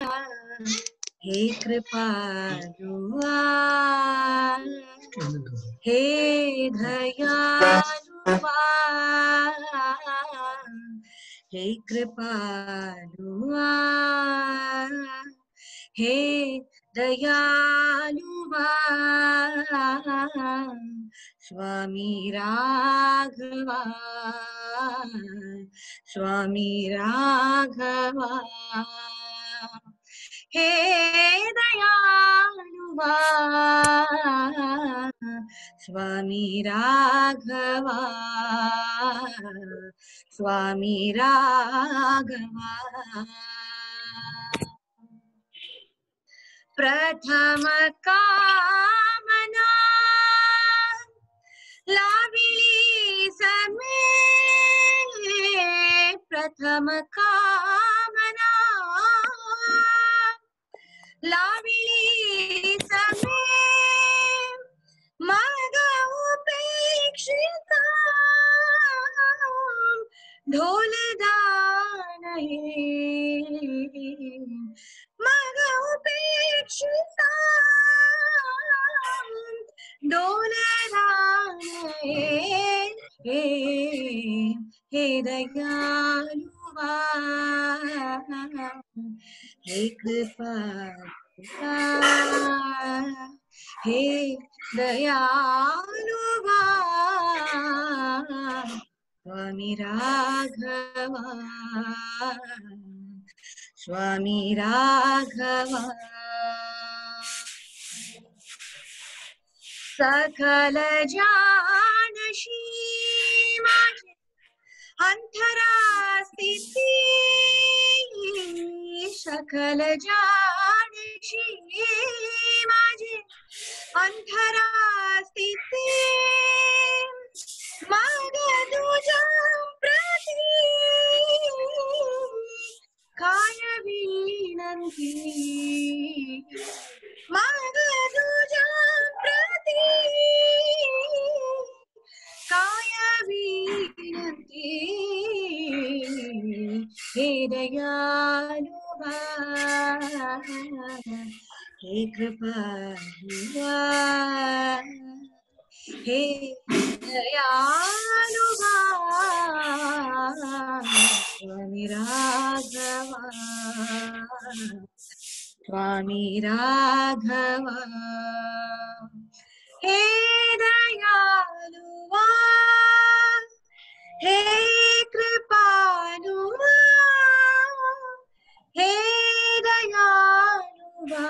हे कृपालुआ, हे दयालुआ, हे कृपालुआ, हे दयालुआ, स्वामी राघवा, स्वामी राघवा, हे दयालुआ, स्वामी राघवा, स्वामी राघवा, प्रथम कामना लाविली समे, प्रथम कामना लाविली समे, मग उपेक्षिता ढोलदान हे, मग उपेक्षिता ढोलदान हे, हे दयालुआ, हे कृपालुआ, हे दयालुआ, स्वामी राघवा, स्वामी राघवा, सकल जानशी माझे अंतरा स्थिती, सकल जानशी माझे अंतरा स्थिती, मग तुझ्या प्रती काय विनंती, मग तुझ्या प्रती काय विनंती, हे दयालुआ, हे कृपालुआ, हे दयालुआ, स्वामी राघवा, स्वामी राघवा, हे दयालुआ, हे कृपालुआ, हे दयालुआ,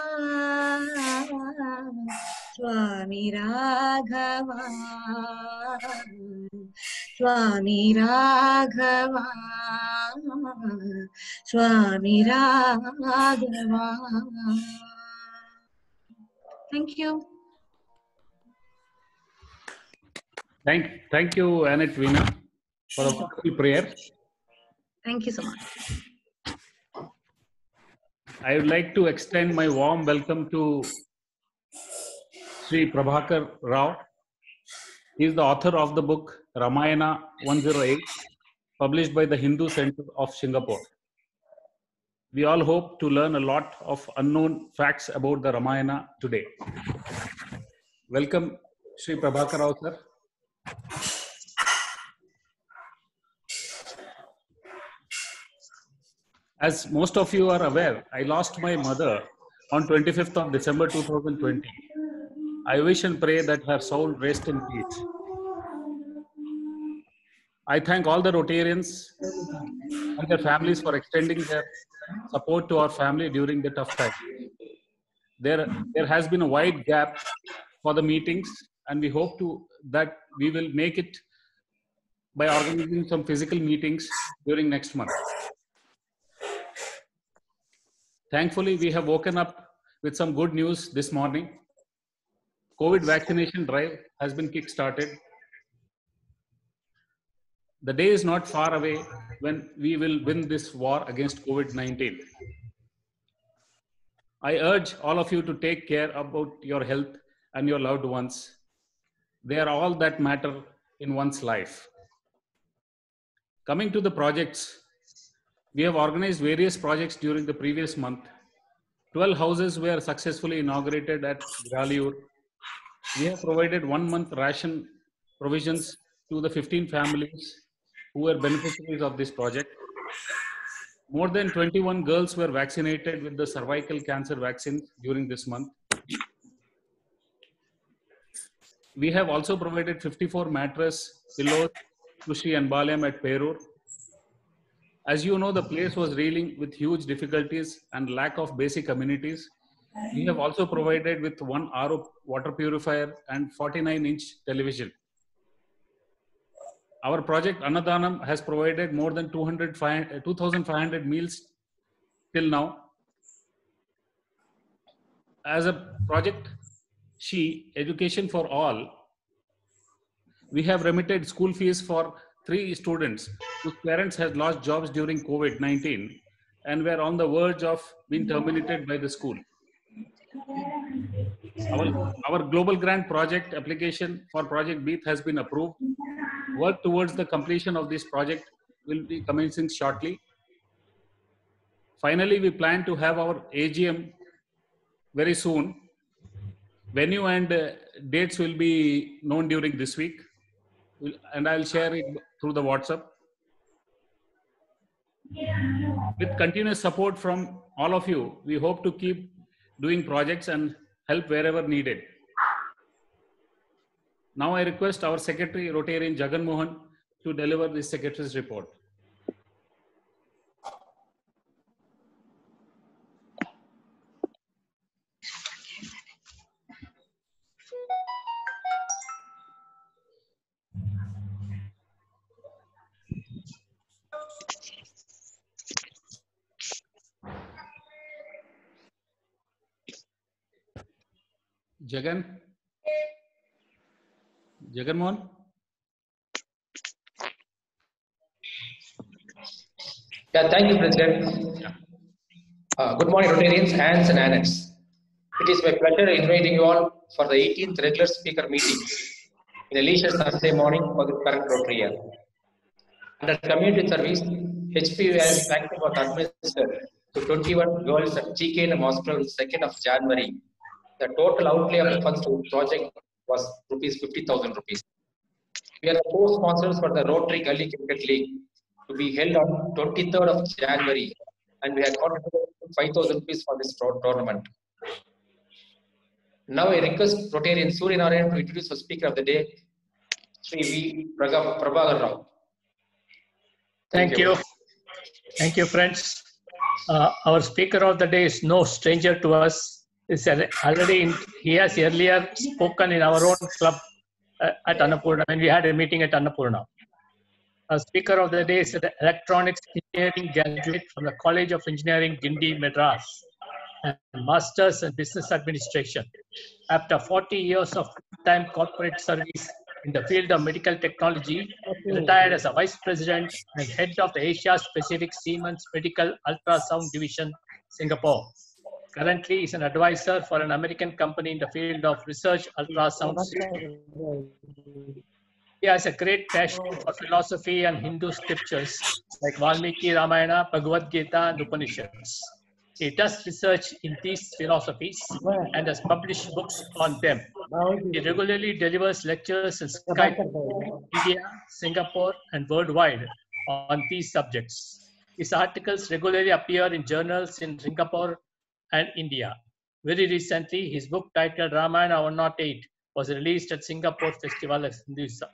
स्वामी राघवा, स्वामी राघवा, स्वामी राघवा. Thank you. Thank you, Annette Veena, for a wonderful prayer. Thank you so much. I would like to extend my warm welcome to Sri Prabhakar Rao. He is the author of the book Ramayana 108, published by the Hindu Center of Singapore. We all hope to learn a lot of unknown facts about the Ramayana today. Welcome, Sri Prabhakar Rao, sir. As most of you are aware, I lost my mother on 25th of December 2020. I wish and pray that her soul rest in peace. I thank all the Rotarians and their families for extending their support to our family during the tough time. There has been a wide gap for the meetings, and we hope that we will make it by organizing some physical meetings during next month. Thankfully, we have woken up with some good news this morning. COVID vaccination drive has been kick-started. The day is not far away when we will win this war against COVID-19. I urge all of you to take care about your health and your loved ones. They are all that matter in one's life. Coming to the projects, we have organized various projects during the previous month 12 houses were successfully inaugurated at Graliur. We have provided 1 month ration provisions to the 15 families who were beneficiaries of this project. More than 21 girls were vaccinated with the cervical cancer vaccine during this month. We have also provided 54 mattress, pillows, Kushi and Balyam at Perur. As you know, the place was reeling with huge difficulties and lack of basic amenities. We have also provided with 1 RO water purifier and 49-inch television. Our project Annadhanam has provided more than 2,500 meals till now. As a project SHE, Education for All, we have remitted school fees for 3 students whose parents had lost jobs during COVID-19 and were on the verge of being terminated by the school. Our global grant project application for Project BEAT has been approved. Work towards the completion of this project will be commencing shortly. Finally, we plan to have our AGM very soon. Venue and dates will be known during this week, and I'll share it through the WhatsApp. With continuous support from all of you, we hope to keep doing projects and help wherever needed. Now I request our Secretary Rotarian Jagan Mohan to deliver the Secretary's report. Jagan Mohan. Yeah, thank you, President. Good morning, Rotarians, Ants and Annets. It is my pleasure inviting you all for the 18th regular speaker meeting in a leisure Sunday morning for the current Rotary year. Under community service, HPU has vaccine was administered to 21 girls at GKNM Hospital on 2nd of January. The total outlay of the funds to the project was ₹50,000. We are the co-sponsors for the Rotary Gully Cricket League to be held on 23rd of January, and we have contributed ₹5,000 for this tournament. Now I request Rotarian Surya Narayan to introduce the speaker of the day, Sri V. Prabhakar Rao. Thank you. Thank you, friends. Our speaker of the day is no stranger to us. He has earlier spoken in our own club at Annapurna when we had a meeting at Annapurna. Our speaker of the day is an electronics engineering graduate from the College of Engineering, Guindy, Madras, and Masters in Business Administration. After 40 years of full-time corporate service in the field of medical technology, he retired as a vice president and head of the Asia Pacific Siemens Medical Ultrasound Division, Singapore. Currently, he is an advisor for an American company in the field of research ultrasound. He has a great passion for philosophy and Hindu scriptures like Valmiki Ramayana, Bhagavad Gita, and Upanishads. He does research in these philosophies and has published books on them. He regularly delivers lectures in Skype, India, Singapore, and worldwide on these subjects. His articles regularly appear in journals in Singapore and India. Very recently, his book titled Ramayana 108 was released at Singapore Festival of Hinduism.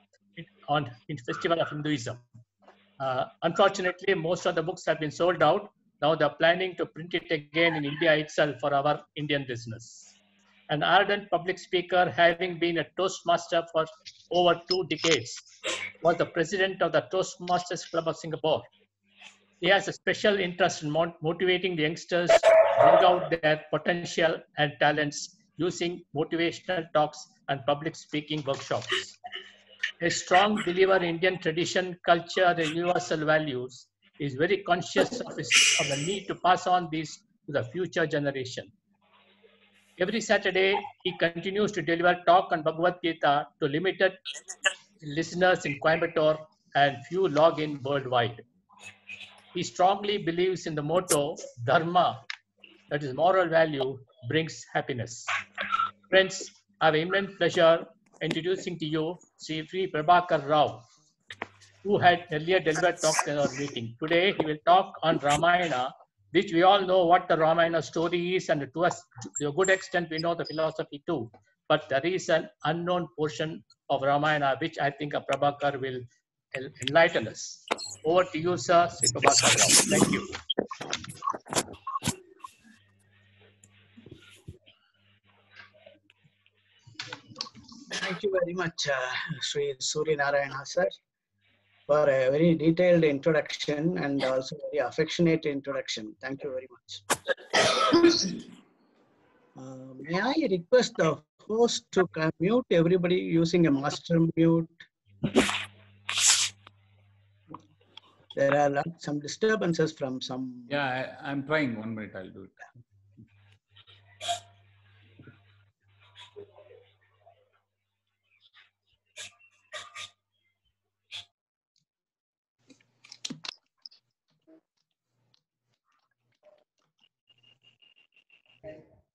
Unfortunately, most of the books have been sold out. Now they're planning to print it again in India itself for our Indian business. An ardent public speaker, having been a Toastmaster for over 2 decades, was the president of the Toastmasters Club of Singapore. He has a special interest in motivating the youngsters to bring out their potential and talents using motivational talks and public speaking workshops. A strong believer in Indian tradition, culture, and universal values, he is very conscious of the need to pass on these to the future generation. Every Saturday, he continues to deliver talk on Bhagavad Gita to limited listeners in Coimbatore and few log in worldwide. He strongly believes in the motto, Dharma that is moral value, brings happiness. Friends, I have immense pleasure introducing to you Sri Prabhakar Rao, who had earlier delivered talks in our meeting. Today, he will talk on Ramayana, which we all know what the Ramayana story is, and to a good extent, we know the philosophy too. But there is an unknown portion of Ramayana, which I think Prabhakar will enlighten us. Over to you, sir, Sri Prabhakar Rao. Thank you. Thank you very much, Sri Surya Narayana sir, for a very detailed introduction and also very affectionate introduction. Thank you very much. May I request the host to mute everybody using a master mute? There are some disturbances from some. Yeah, I'm trying. 1 minute, I'll do it.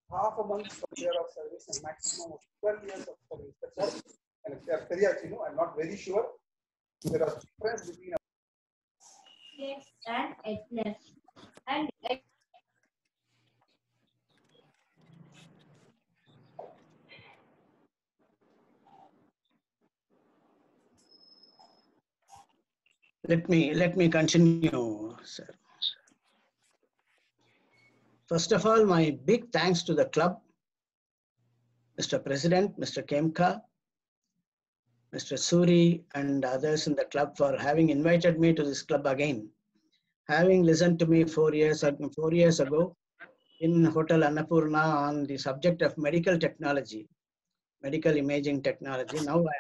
Half a month year of service and maximum of 12 years of service. That's all. And if they are Teriyachi, I'm not very sure. There are difference between Yes, and Agnes. And Let me continue, sir. First of all, my big thanks to the club, Mr. President, Mr. Kemka, Mr. Suri, and others in the club for having invited me to this club again. Having listened to me 4 years ago in Hotel Annapurna on the subject of medical technology, medical imaging technology. Now I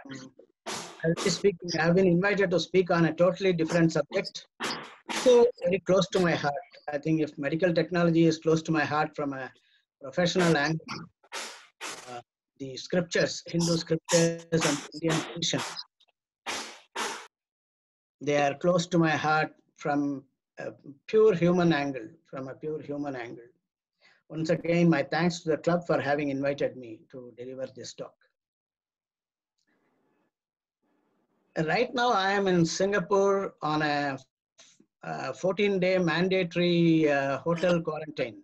have been invited to speak on a totally different subject. So very close to my heart. I think if medical technology is close to my heart from a professional angle, the scriptures, Hindu scriptures and Indian tradition, they are close to my heart from a pure human angle, Once again, my thanks to the club for having invited me to deliver this talk. Right now, I am in Singapore on a 14-day mandatory hotel quarantine.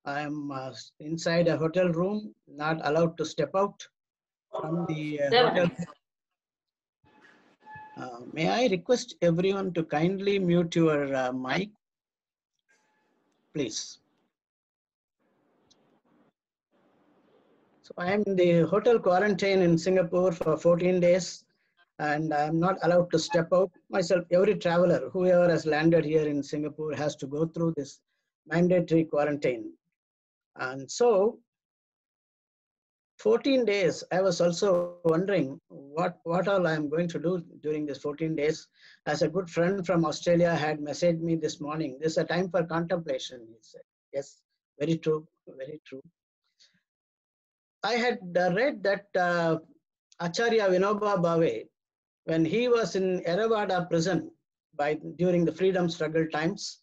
I am inside a hotel room, not allowed to step out from the hotel. May I request everyone to kindly mute your mic, please. So I am in the hotel quarantine in Singapore for 14 days. And I'm not allowed to step out. Myself, every traveler, whoever has landed here in Singapore has to go through this mandatory quarantine. And so, 14 days, I was also wondering what all I'm going to do during this 14 days. As a good friend from Australia had messaged me this morning, this is a time for contemplation, he said. Yes, very true, very true. I had read that Acharya Vinoba Bhave, when he was in Eravada prison during the freedom struggle times,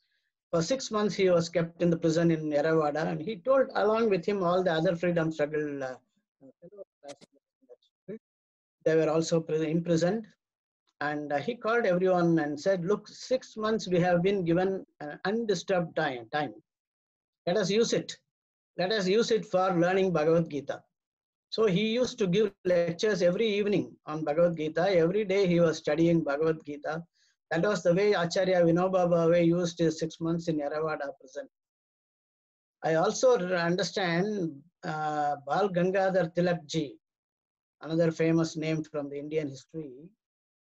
for 6 months he was kept in the prison in Eravada, and he told along with him all the other freedom struggle they were also imprisoned, and he called everyone and said, look, 6 months we have been given an undisturbed time. Let us use it. Let us use it for learning Bhagavad Gita. So he used to give lectures every evening on Bhagavad Gita. Every day he was studying Bhagavad Gita. That was the way Acharya Vinoba Bhave used his 6 months in Eravada prison. I also understand Bal Gangadhar Tilak ji, another famous name from the Indian history.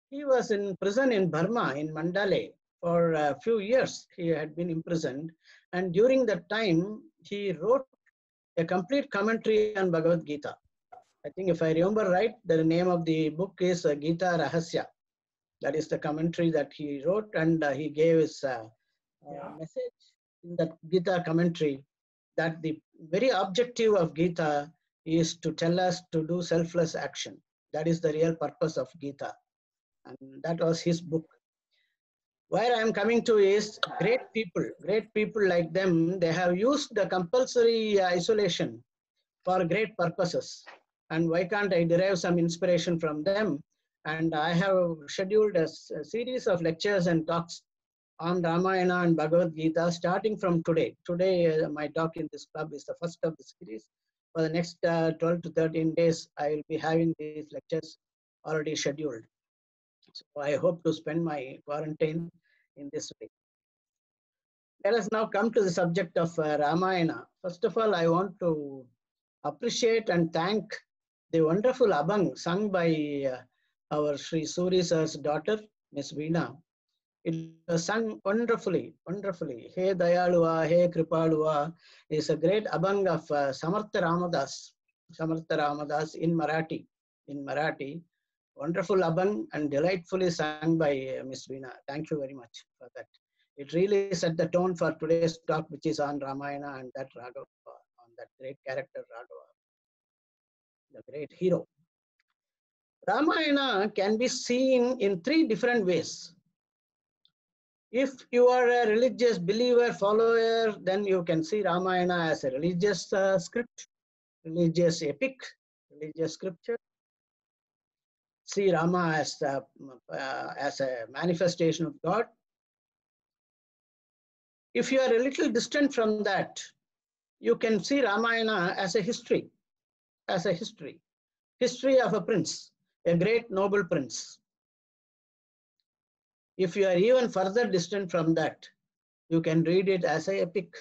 He was in prison in Burma, in Mandalay, for a few years. He had been imprisoned. And during that time, he wrote a complete commentary on Bhagavad Gita. I think if I remember right, the name of the book is Gita Rahasya. That is the commentary that he wrote, and he gave his message in that Gita commentary that the very objective of Gita is to tell us to do selfless action. That is the real purpose of Gita. And that was his book. Where I am coming to is great people like them, they have used the compulsory isolation for great purposes. And why can't I derive some inspiration from them? And I have scheduled a series of lectures and talks on Ramayana and Bhagavad Gita starting from today. Today, my talk in this club is the first of the series. For the next 12 to 13 days, I will be having these lectures already scheduled. So I hope to spend my quarantine in this way. Let us now come to the subject of Ramayana. First of all, I want to appreciate and thank the wonderful Abhang sung by our Sri Suri Sir's daughter, Miss Veena. It was sung wonderfully, wonderfully. He Dayaluva, He Kripaluva is a great Abhang of Samartha Ramadas in Marathi. Wonderful Abhang and delightfully sung by Miss Veena. Thank you very much for that. It really set the tone for today's talk, which is on Ramayana and that Raghava, on that great character Raghava, the great hero. Ramayana can be seen in 3 different ways. If you are a religious believer, follower, then you can see Ramayana as a religious script, religious epic, religious scripture. See Rama as a manifestation of God. If you are a little distant from that, you can see Ramayana as a history, history of a prince, a great noble prince. If you are even further distant from that, you can read it as a epic,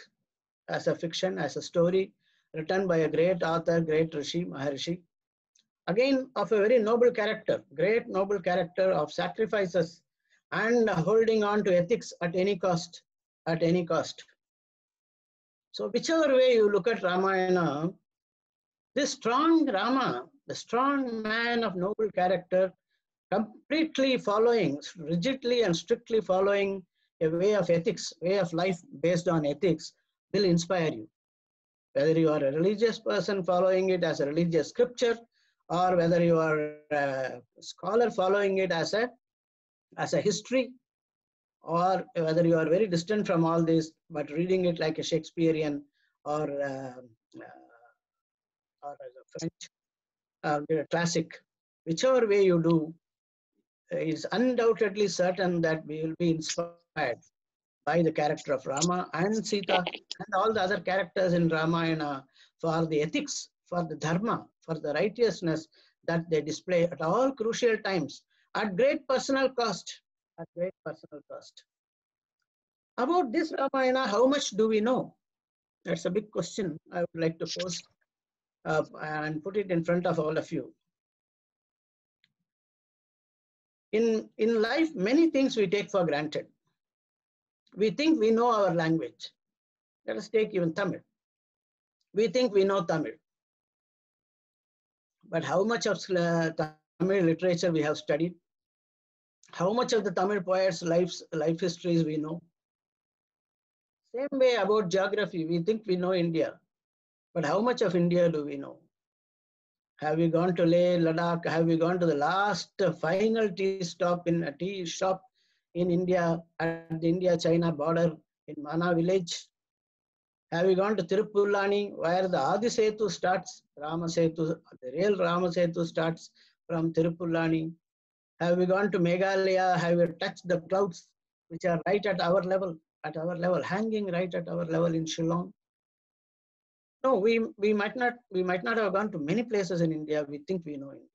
as a fiction, as a story written by a great author, great Rishi, Maharishi. Again, of a very noble character, great noble character of sacrifices and holding on to ethics at any cost, So whichever way you look at Ramayana, this strong Rama, the strong man of noble character, completely following, rigidly and strictly following a way of ethics, way of life based on ethics, will inspire you. Whether you are a religious person following it as a religious scripture, or whether you are a scholar following it as a history, or whether you are very distant from all this, but reading it like a Shakespearean or as a French classic, whichever way you do, is undoubtedly certain that we will be inspired by the character of Rama and Sita and all the other characters in Ramayana for the ethics, for the dharma, for the righteousness that they display at all crucial times, at great personal cost, About this Ramayana, how much do we know? That's a big question I would like to pose and put it in front of all of you. In life, many things we take for granted. We think we know our language. Let us take even Tamil. We think we know Tamil. But how much of Tamil literature we have studied? How much of the Tamil poets' life histories we know? Same way about geography, we think we know India. But how much of India do we know? Have we gone to Leh, Ladakh? Have we gone to the last final tea shop in India at the India-China border in Mana village? Have we gone to Tirupulani where the Adisetu starts, the real Ramasetu starts from Tirupulani? Have we gone to Meghalaya? Have we touched the clouds which are right at our level, hanging right at our level in Shillong? No, we might not have gone to many places in India. We think we know India.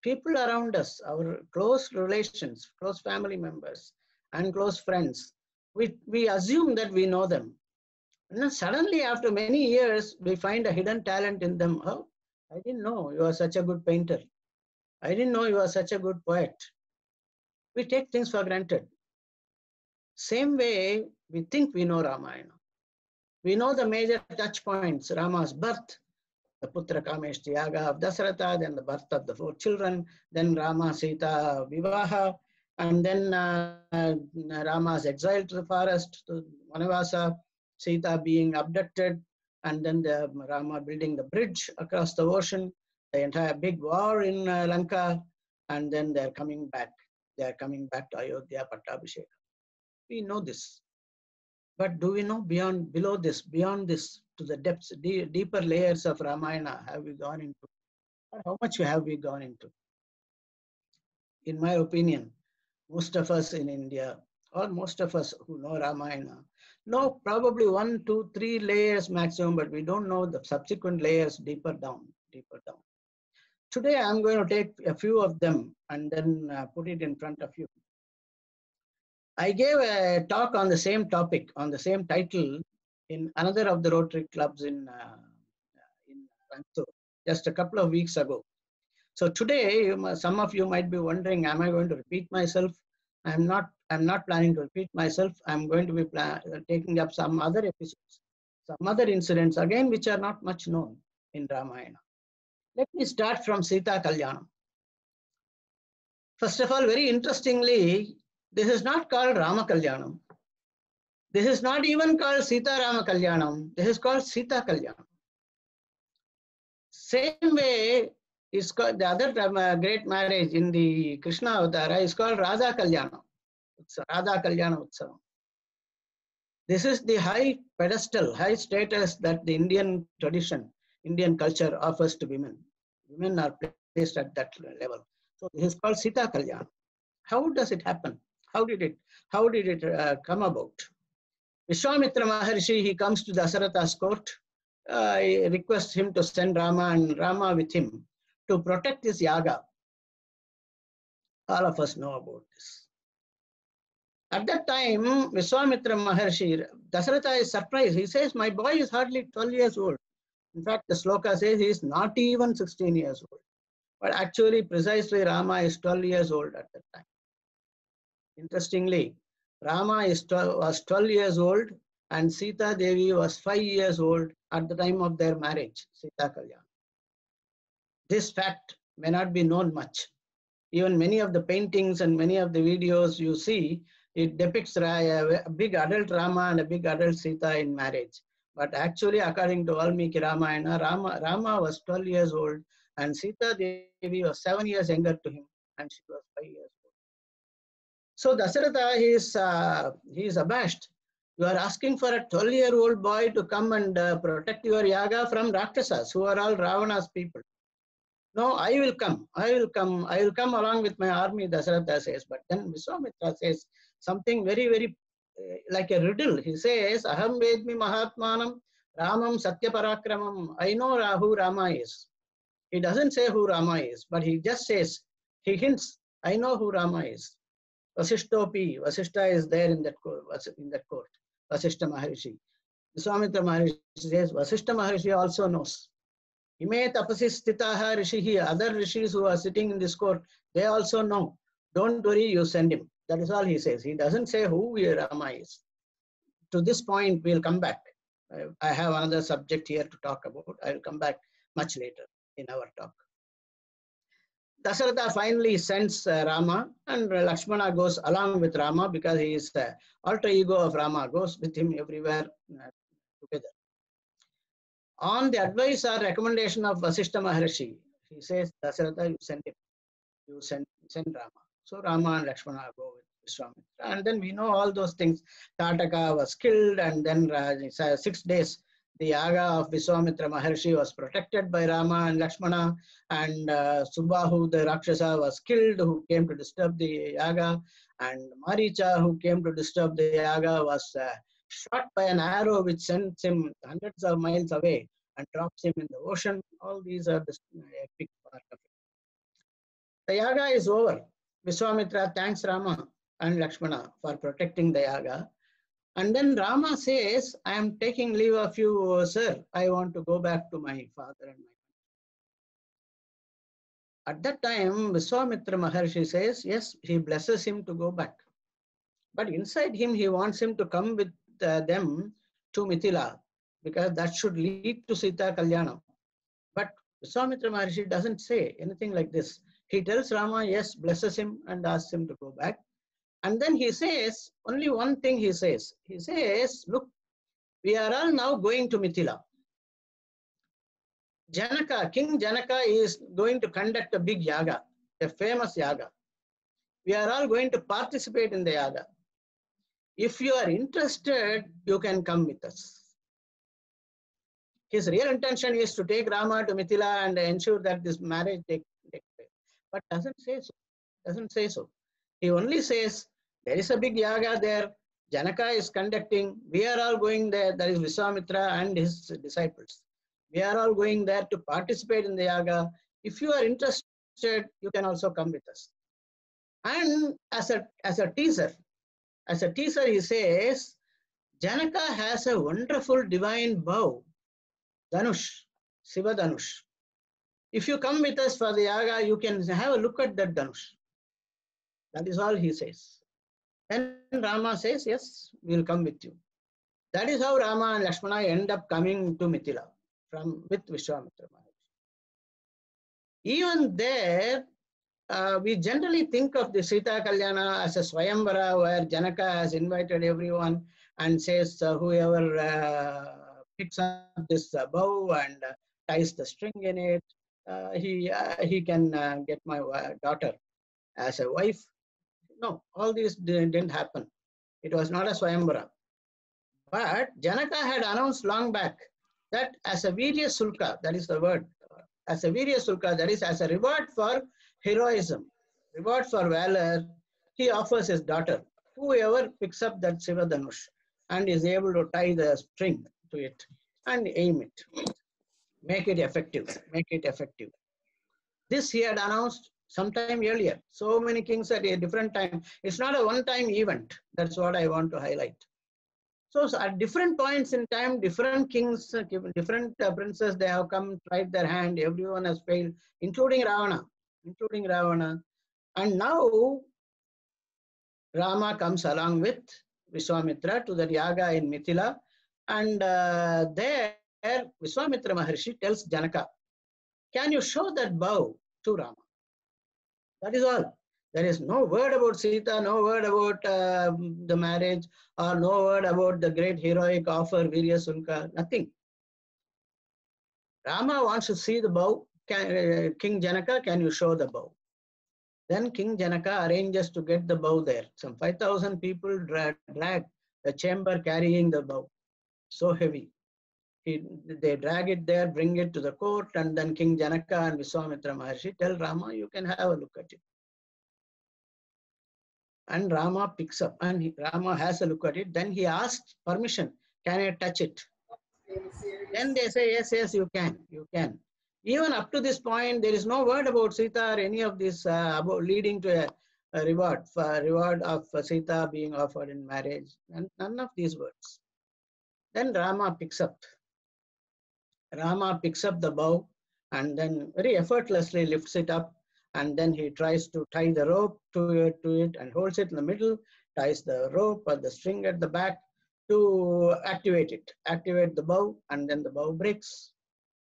People around us, our close relations, close family members, and close friends, we assume that we know them. And then suddenly, after many years, we find a hidden talent in them. Oh, I didn't know you are such a good painter. I didn't know you are such a good poet. We take things for granted. Same way, we think we know Ramayana. We know the major touch points, Rama's birth, the Putra Kameshti Yaga of Dasaratha, then the birth of the 4 children, then Rama Sita Vivaha, and then Rama's exile to the forest, to Vanavasa, Sita being abducted, and then the Rama building the bridge across the ocean, the entire big war in Lanka, and then they're coming back. They are coming back to Ayodhya, Pattabhishek. We know this. But do we know below this, beyond this, to the depths, deeper layers of Ramayana have we gone into? Or how much have we gone into? In my opinion, most of us in India, or most of us who know Ramayana, know probably 1, 2, 3 layers maximum, but we don't know the subsequent layers deeper down, deeper down. Today, I'm going to take a few of them and then put it in front of you. I gave a talk on the same topic, on the same title, in another of the Rotary clubs in Coimbatore, just a couple of weeks ago. So today, some of you might be wondering, am I going to repeat myself? I'm not planning to repeat myself. I'm going to be taking up some other episodes, some other incidents, again, which are not much known in Ramayana. Let me start from Sita Kalyanam. First of all, very interestingly, this is not called Rama Kalyanam. This is not even called Sita Rama Kalyanam. This is called Sita Kalyanam. Same way, is called the other great marriage in the Krishna Avatara is called Radha Kalyanam. It's Radha Kalyana Utsavam. This is the high pedestal, high status that the Indian tradition, Indian culture offers to women. Women are placed at that level. So this is called Sita Kalyana. How does it happen? How did it come about? Vishwamitra Maharshi, he comes to Dasaratha's court. He requests him to send Rama and Rama with him to protect his yaga. All of us know about this. At that time, Vishwamitra Maharshi, Dasaratha is surprised. He says, my boy is hardly 12 years old. In fact, the sloka says he is not even 16 years old. But actually, precisely, Rama is 12 years old at that time. Interestingly, Rama was 12 years old and Sita Devi was 5 years old at the time of their marriage, Sita Kalyan. This fact may not be known much. Even many of the paintings and many of the videos you see, it depicts a big adult Rama and a big adult Sita in marriage. But actually, according to Valmiki Ramayana, Rama was 12 years old and Sita Devi was 7 years younger to him and she was 5 years old. So Dasaratha, he is abashed. You are asking for a 12-year-old boy to come and protect your yaga from Rakshasas, who are all Ravana's people. No, I will come. I will come along with my army, Dasaratha says. But then Vishwamitra says something very, very like a riddle. He says, Aham Vedmi Mahatmanam Ramam Satya Parakramam. I know who Rama is. He doesn't say who Rama is, but he just says, he hints, I know who Rama is. Vasishtopi, Vasishta is there in that court, Vasishta Maharishi. Vishwamitra Maharishi says, Vasishta Maharishi also knows. Ime tapasistitaha rishihi, other rishis who are sitting in this court, they also know. Don't worry, you send him. That is all he says. He doesn't say who Rama is. To this point, we'll come back. I have another subject here to talk about. I will come back much later in our talk. Dasaratha finally sends Rama and Lakshmana goes along with Rama because he is the alter ego of Rama, goes with him everywhere together. On the advice or recommendation of Vasishta Maharshi, he says, Dasaratha, you send him. You send Rama. So Rama and Lakshmana go with Vishwamitra. And then we know all those things. Tataka was killed and then 6 days the yaga of Vishwamitra Maharshi was protected by Rama and Lakshmana, and Subahu, the Rakshasa, was killed who came to disturb the yaga, and Maricha, who came to disturb the yaga, was shot by an arrow which sends him hundreds of miles away and drops him in the ocean. All these are the epic part of it. The yaga is over. Vishwamitra thanks Rama and Lakshmana for protecting the yaga. And then Rama says, I am taking leave of you, sir. I want to go back to my father and my country. At that time, Vishwamitra Maharshi says, yes, he blesses him to go back. But inside him, he wants him to come with them to Mithila, because that should lead to Sita Kalyana. But Vishwamitra Maharshi doesn't say anything like this. He tells Rama, yes, blesses him and asks him to go back. And then he says, only one thing he says. He says, look, we are all now going to Mithila. Janaka, King Janaka is going to conduct a big yaga, a famous yaga. We are all going to participate in the yaga. If you are interested, you can come with us. His real intention is to take Rama to Mithila and ensure that this marriage takes place. But doesn't say so. Doesn't say so. He only says, there is a big yaga there. Janaka is conducting. We are all going there. That is Vishwamitra and his disciples. We are all going there to participate in the yaga. If you are interested, you can also come with us. And as a teaser, he says, Janaka has a wonderful divine bow, Dhanush, Siva Dhanush. If you come with us for the yaga, you can have a look at that Dhanush. That is all he says. Then Rama says, yes, we will come with you. That is how Rama and Lakshmana end up coming to Mithila with Vishwamitra Maharaj. Even there, we generally think of the Sita Kalyana as a Swayamvara where Janaka has invited everyone and says whoever picks up this bow and ties the string in it, he can get my daughter as a wife. No, all these didn't happen. It was not a Swayamvara. But Janaka had announced long back that as a Virya Sulka, that is the word, as a Virya Sulka, that is as a reward for heroism, reward for valor, he offers his daughter, whoever picks up that Siva Dhanush and is able to tie the string to it and aim it, make it effective, This he had announced sometime earlier. So many kings at a different time. It's not a one-time event. That's what I want to highlight. So at different points in time, different kings, different princes, they have come, tried their hand. Everyone has failed, including Ravana. And now Rama comes along with Vishwamitra to the yaga in Mithila. And there Vishwamitra Maharshi tells Janaka, can you show that bow to Rama? That is all. There is no word about Sita, no word about the marriage, or no word about the great heroic offer, Virya Sulka, nothing. Rama wants to see the bow. King Janaka, can you show the bow? Then King Janaka arranges to get the bow there. Some 5,000 people drag the chamber carrying the bow. So heavy. They drag it there, bring it to the court, and then King Janaka and Vishwamitra Maharshi tell Rama, you can have a look at it. And Rama picks up, and Rama has a look at it. Then he asks permission, can I touch it? Then they say, yes, you can. Even up to this point, there is no word about Sita or any of this about leading to a reward of Sita being offered in marriage, and none of these words. Then Rama picks up the bow and then very effortlessly lifts it up, and then he tries to tie the rope to it and holds it in the middle, ties the rope or the string at the back to activate the bow, and then the bow breaks.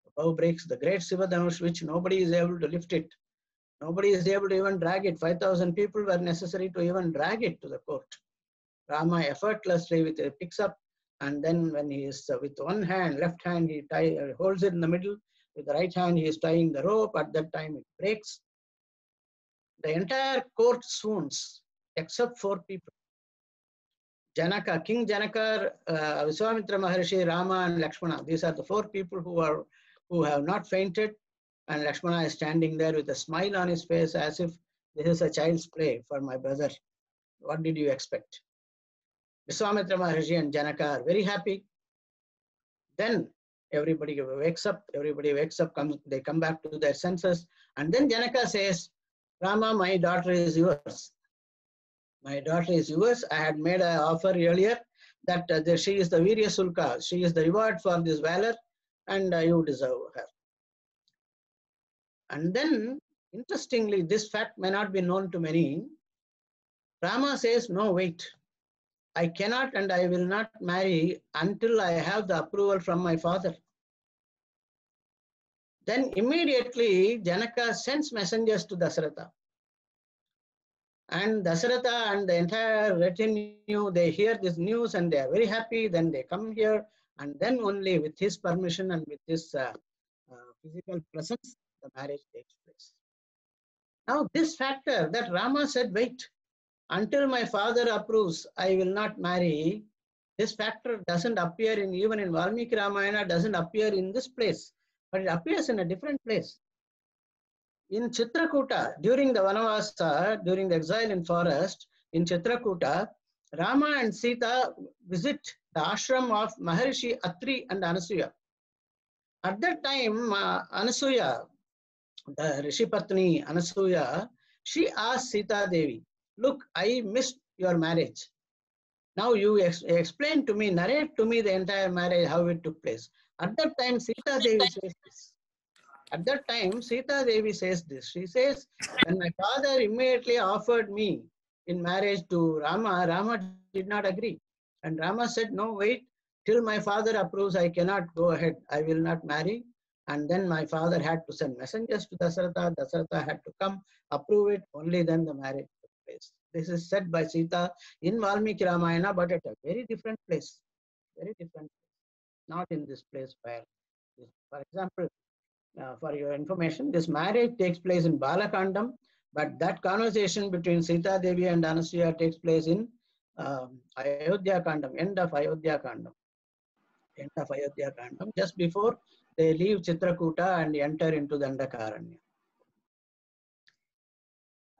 The bow breaks, the great Siva Dhanush, which nobody is able to lift it. Nobody is able to even drag it. 5,000 people were necessary to even drag it to the court. Rama effortlessly picks up, and then when he is with one hand, left hand, he holds it in the middle. With the right hand, he is tying the rope. At that time, it breaks. The entire court swoons, except 4 people. Janaka, King Janaka, Vishwamitra Maharshi, Rama, and Lakshmana. These are the 4 people who have not fainted. And Lakshmana is standing there with a smile on his face as if this is a child's play for my brother. What did you expect? Vishwamitra Maharshi and Janaka are very happy. Then everybody wakes up, they come back to their senses. And then Janaka says, Rama, my daughter is yours. I had made an offer earlier that she is the Virya Sulka. She is the reward for this valor, and you deserve her. And then, interestingly, this fact may not be known to many. Rama says, no, wait. I cannot and I will not marry until I have the approval from my father. Then immediately Janaka sends messengers to Dasaratha. And Dasaratha and the entire retinue, they hear this news and they are very happy. Then they come here, and then only with his permission and with his physical presence, the marriage takes place. Now this factor that Rama said, wait, until my father approves, I will not marry. This factor doesn't appear even in Valmiki Ramayana, doesn't appear in this place, but it appears in a different place. In Chitrakuta, during the Vanavasa, during the exile in forest, in Chitrakuta, Rama and Sita visit the ashram of Maharishi Atri and Anasuya. At that time, Anasuya, the Rishi Patni Anasuya, she asked Sita Devi, look, I missed your marriage. Now you explain to me, narrate to me the entire marriage, how it took place. At that time, Sita Devi says this. At that time, Sita Devi says this. She says, when my father immediately offered me in marriage to Rama, Rama did not agree. And Rama said, no, wait, till my father approves, I cannot go ahead. I will not marry. And then my father had to send messengers to Dasaratha. Dasaratha had to come, approve it, only then the marriage took place. This is said by Sita in Valmiki Ramayana, but at a very different place. Very different place. Not in this place where, for example, for your information, this marriage takes place in Balakandam, but that conversation between Sita Devi and Anasuya takes place in Ayodhya Kandam, end of Ayodhya Kandam. End of Ayodhya Kandam, just before they leave Chitrakuta and enter into Dandakaranya.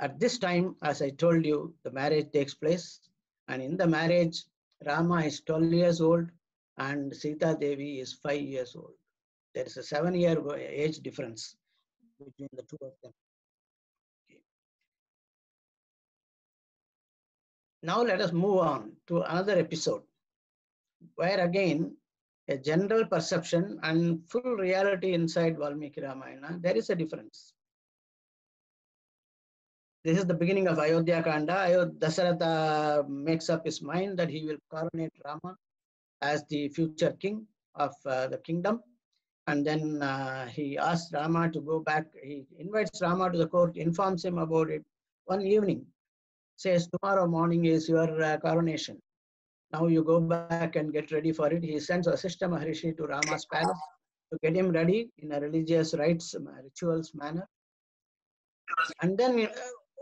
At this time, as I told you, the marriage takes place, and in the marriage, Rama is 12 years old and Sita Devi is 5 years old. There is a 7-year age difference between the two of them. Okay. Now let us move on to another episode, where again, a general perception and full reality inside Valmiki Ramayana, there is a difference. This is the beginning of Ayodhya Kanda. Dasaratha makes up his mind that he will coronate Rama as the future king of the kingdom. And then he asks Rama to go back. He invites Rama to the court, informs him about it. One evening, says, tomorrow morning is your coronation. Now you go back and get ready for it. He sends Vasishtha Maharishi to Rama's palace to get him ready in a religious rites, rituals manner. And then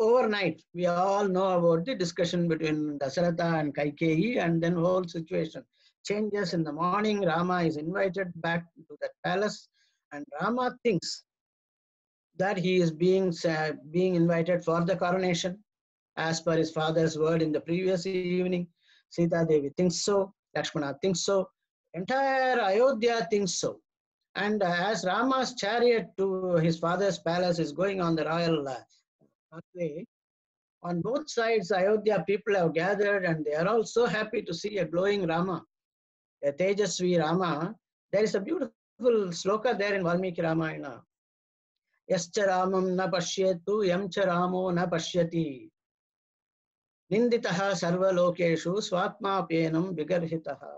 overnight, we all know about the discussion between Dasaratha and Kaikeyi, and then whole situation changes. In the morning, Rama is invited back to that palace, and Rama thinks that he is being invited for the coronation as per his father's word in the previous evening. Sita Devi thinks so, Lakshmana thinks so, entire Ayodhya thinks so. And as Rama's chariot to his father's palace is going on the royal pathway, on both sides, Ayodhya people have gathered and they are all so happy to see a glowing Rama, a Tejasvi Rama. There is a beautiful sloka there in Valmiki Ramayana. Yascha Ramam na pashyetu yamcha Ramo na pashyati. Ninditaha sarva lokeshu swatma penam vigarhitaha.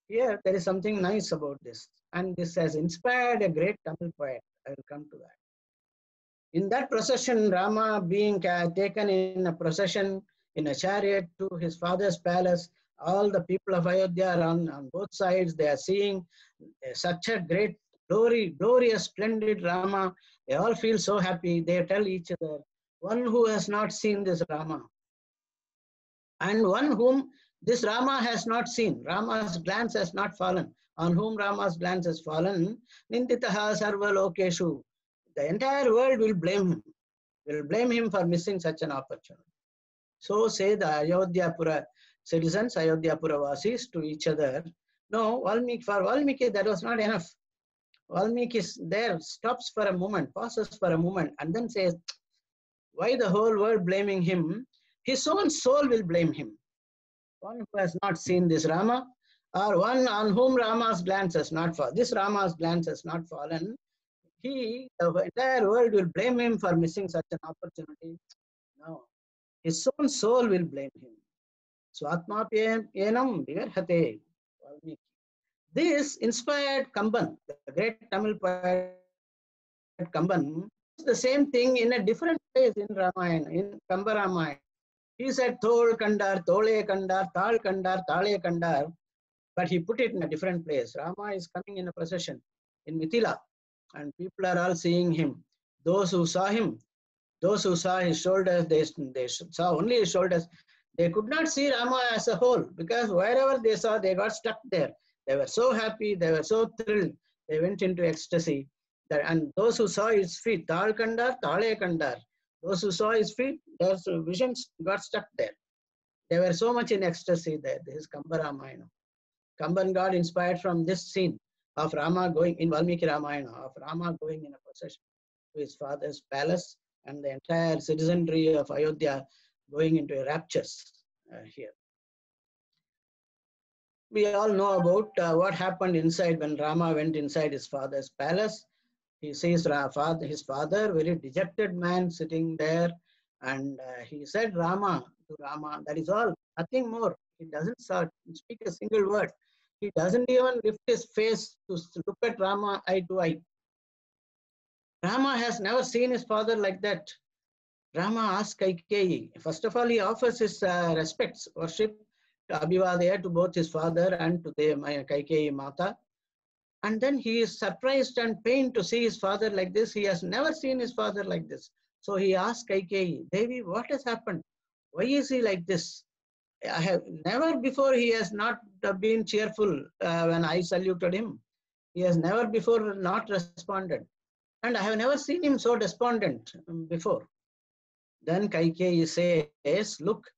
Here, there is something nice about this. And this has inspired a great Tamil poet. I will come to that. In that procession, Rama being taken in a procession in a chariot to his father's palace, all the people of Ayodhya are on both sides. They are seeing such a great, glorious, splendid Rama. They all feel so happy. They tell each other, one who has not seen this Rama, and one whom this Rama has not seen, Rama's glance has not fallen, on whom Rama's glance has fallen, Ninditaha sarva lokeshu. The entire world will blame him for missing such an opportunity. So say the Ayodhyapura citizens, Ayodhyapura Vasis to each other. No, for Valmiki, that was not enough. Valmiki is there, stops for a moment, pauses for a moment, and then says, why the whole world blaming him? His own soul will blame him. One who has not seen this Rama, or one on whom Rama's glance has not fallen. This Rama's glance has not fallen. The entire world will blame him for missing such an opportunity. No, his own soul will blame him. Swatma penam vigarhate. This inspired Kamban, the great Tamil poet Kamban, the same thing in a different place in Ramayana, in Kamba Ramayana. He said, Thol Kandar, Tole Kandar, Tal Kandar, Tale Kandar, but he put it in a different place. Rama is coming in a procession in Mithila, and people are all seeing him. Those who saw him, those who saw his shoulders, they saw only his shoulders. They could not see Rama as a whole, because wherever they saw, they got stuck there. They were so happy, they were so thrilled, they went into ecstasy. And those who saw his feet, Tal Kandar, Tale Kandar, those who saw his feet, their visions got stuck there. They were so much in ecstasy there. This is Kamba Ramayana. Kamban got inspired from this scene of Rama going in Valmiki Ramayana, of Rama going in a procession to his father's palace, and the entire citizenry of Ayodhya going into a raptures here. We all know about what happened inside when Rama went inside his father's palace. He sees his father, very dejected man, sitting there, and he said Rama to Rama. That is all, nothing more. He doesn't speak a single word. He doesn't even lift his face to look at Rama eye to eye. Rama has never seen his father like that. Rama asks Kaikeyi. First of all, he offers his respects, worship, Abhivadaya to both his father and to the Kaikeyi Mata. And then he is surprised and pained to see his father like this. He has never seen his father like this. So he asks Kaikeyi, Devi, what has happened? Why is he like this? I have never before he has not been cheerful when I saluted him. He has never before not responded. And I have never seen him so despondent before. Then Kaikeyi says, look,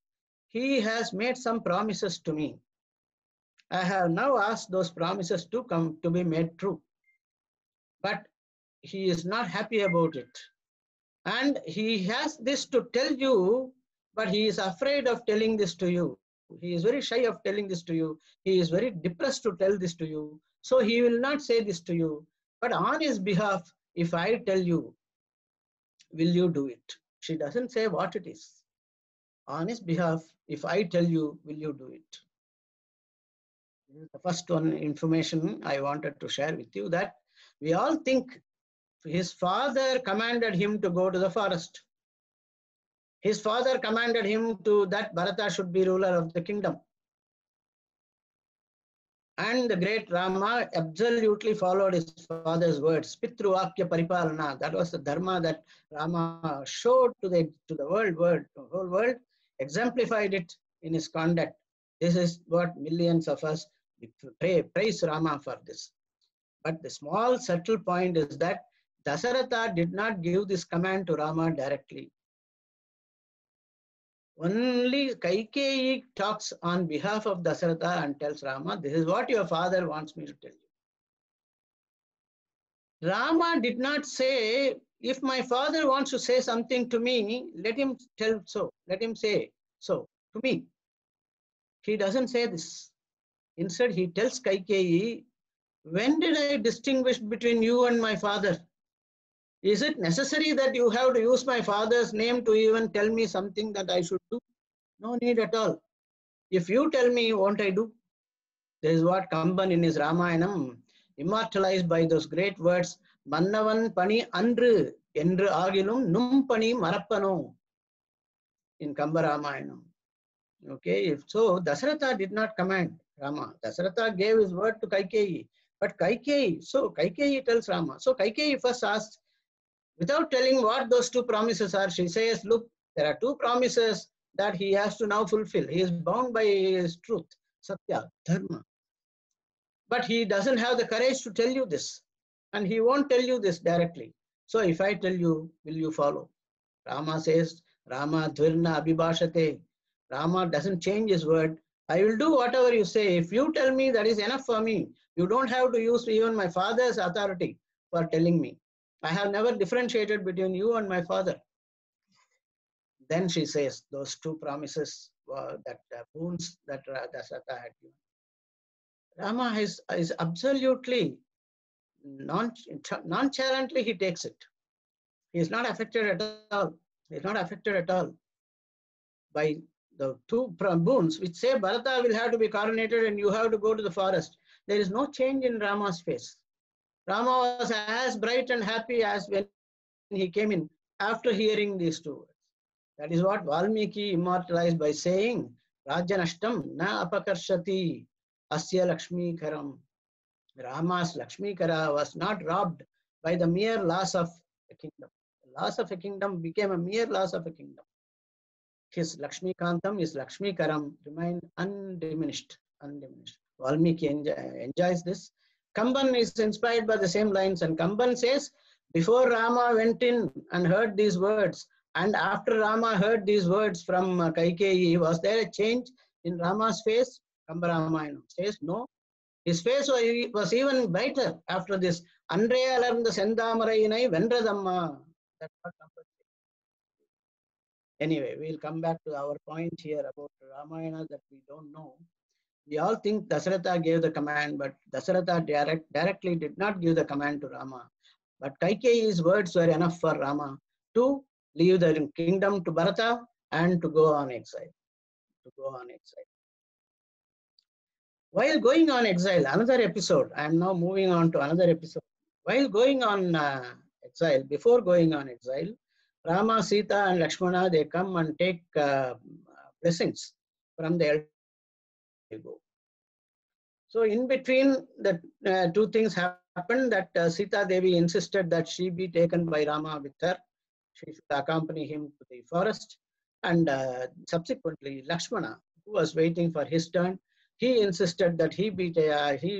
he has made some promises to me. I have now asked those promises to come to be made true. But he is not happy about it. And he has this to tell you, but he is afraid of telling this to you. He is very shy of telling this to you. He is very depressed to tell this to you. So he will not say this to you. But on his behalf, if I tell you, will you do it? She doesn't say what it is. On his behalf, if I tell you, will you do it? This is the first one information I wanted to share with you, that we all think his father commanded him to go to the forest. His father commanded him to that Bharata should be ruler of the kingdom. And the great Rama absolutely followed his father's words. Pitru Vakya Paripalana. That was the dharma that Rama showed to the whole world, exemplified it in his conduct. This is what millions of us praise Rama for this. But the small subtle point is that Dasaratha did not give this command to Rama directly. Only Kaikeyi talks on behalf of Dasaratha and tells Rama, this is what your father wants me to tell you. Rama did not say, if my father wants to say something to me, let him tell so. Let him say so to me. He doesn't say this. Instead, he tells Kaikeyi, when did I distinguish between you and my father? Is it necessary that you have to use my father's name to even tell me something that I should do? No need at all. If you tell me, won't I do? This is what Kamban in his Ramayanam, immortalized by those great words, Mannavan Pani Andru Endru Agilum Num Pani Marappano in Kamba Ramayanam. Okay, if so, Dasaratha did not command Rama. Dasaratha gave his word to Kaikeyi. But Kaikeyi tells Rama. So Kaikeyi first asks, without telling what those two promises are, she says, look, there are two promises that he has to now fulfill. He is bound by his truth, Satya, Dharma. But he doesn't have the courage to tell you this. And he won't tell you this directly. So if I tell you, will you follow? Rama says, Rama Dvirna Abhibhashate. Rama doesn't change his word. I will do whatever you say. If you tell me, that is enough for me. You don't have to use even my father's authority for telling me. I have never differentiated between you and my father. Then she says those two promises, that boons that Dasaratha had given. Rama is absolutely nonchalantly he takes it. He is not affected at all. He is not affected at all by the two boons which say Bharata will have to be coronated and you have to go to the forest. There is no change in Rama's face. Rama was as bright and happy as when he came in after hearing these two words. That is what Valmiki immortalized by saying, Rajanashtam na apakarshati asya Lakshmi karam. Rama's Lakshmi kara was not robbed by the mere loss of the kingdom. loss of a kingdom became a mere loss of a kingdom. His Lakshmi Kantam, his Lakshmi Karam remained undiminished. Valmiki enjoys this. Kamban is inspired by the same lines, and Kamban says, before Rama went in and heard these words, and after Rama heard these words from Kaikeyi, was there a change in Rama's face? Kamba Ramayana says no. His face was even brighter after this. Andre alarmda sendamarai vendradamma. That's what Kamba says. Anyway, we'll come back to our point here about Ramayana that we don't know. We all think Dasaratha gave the command, but Dasaratha directly did not give the command to Rama. But Kaikeyi's words were enough for Rama to leave the kingdom to Bharata and to go on exile. While going on exile, another episode, I am now moving on to another episode. While going on exile, before going on exile, Rama, Sita and Lakshmana, they come and take blessings from the elder. So in between, the two things happened that Sita Devi insisted that she be taken by Rama with her. She should accompany him to the forest. And subsequently, Lakshmana, who was waiting for his turn, he insisted that he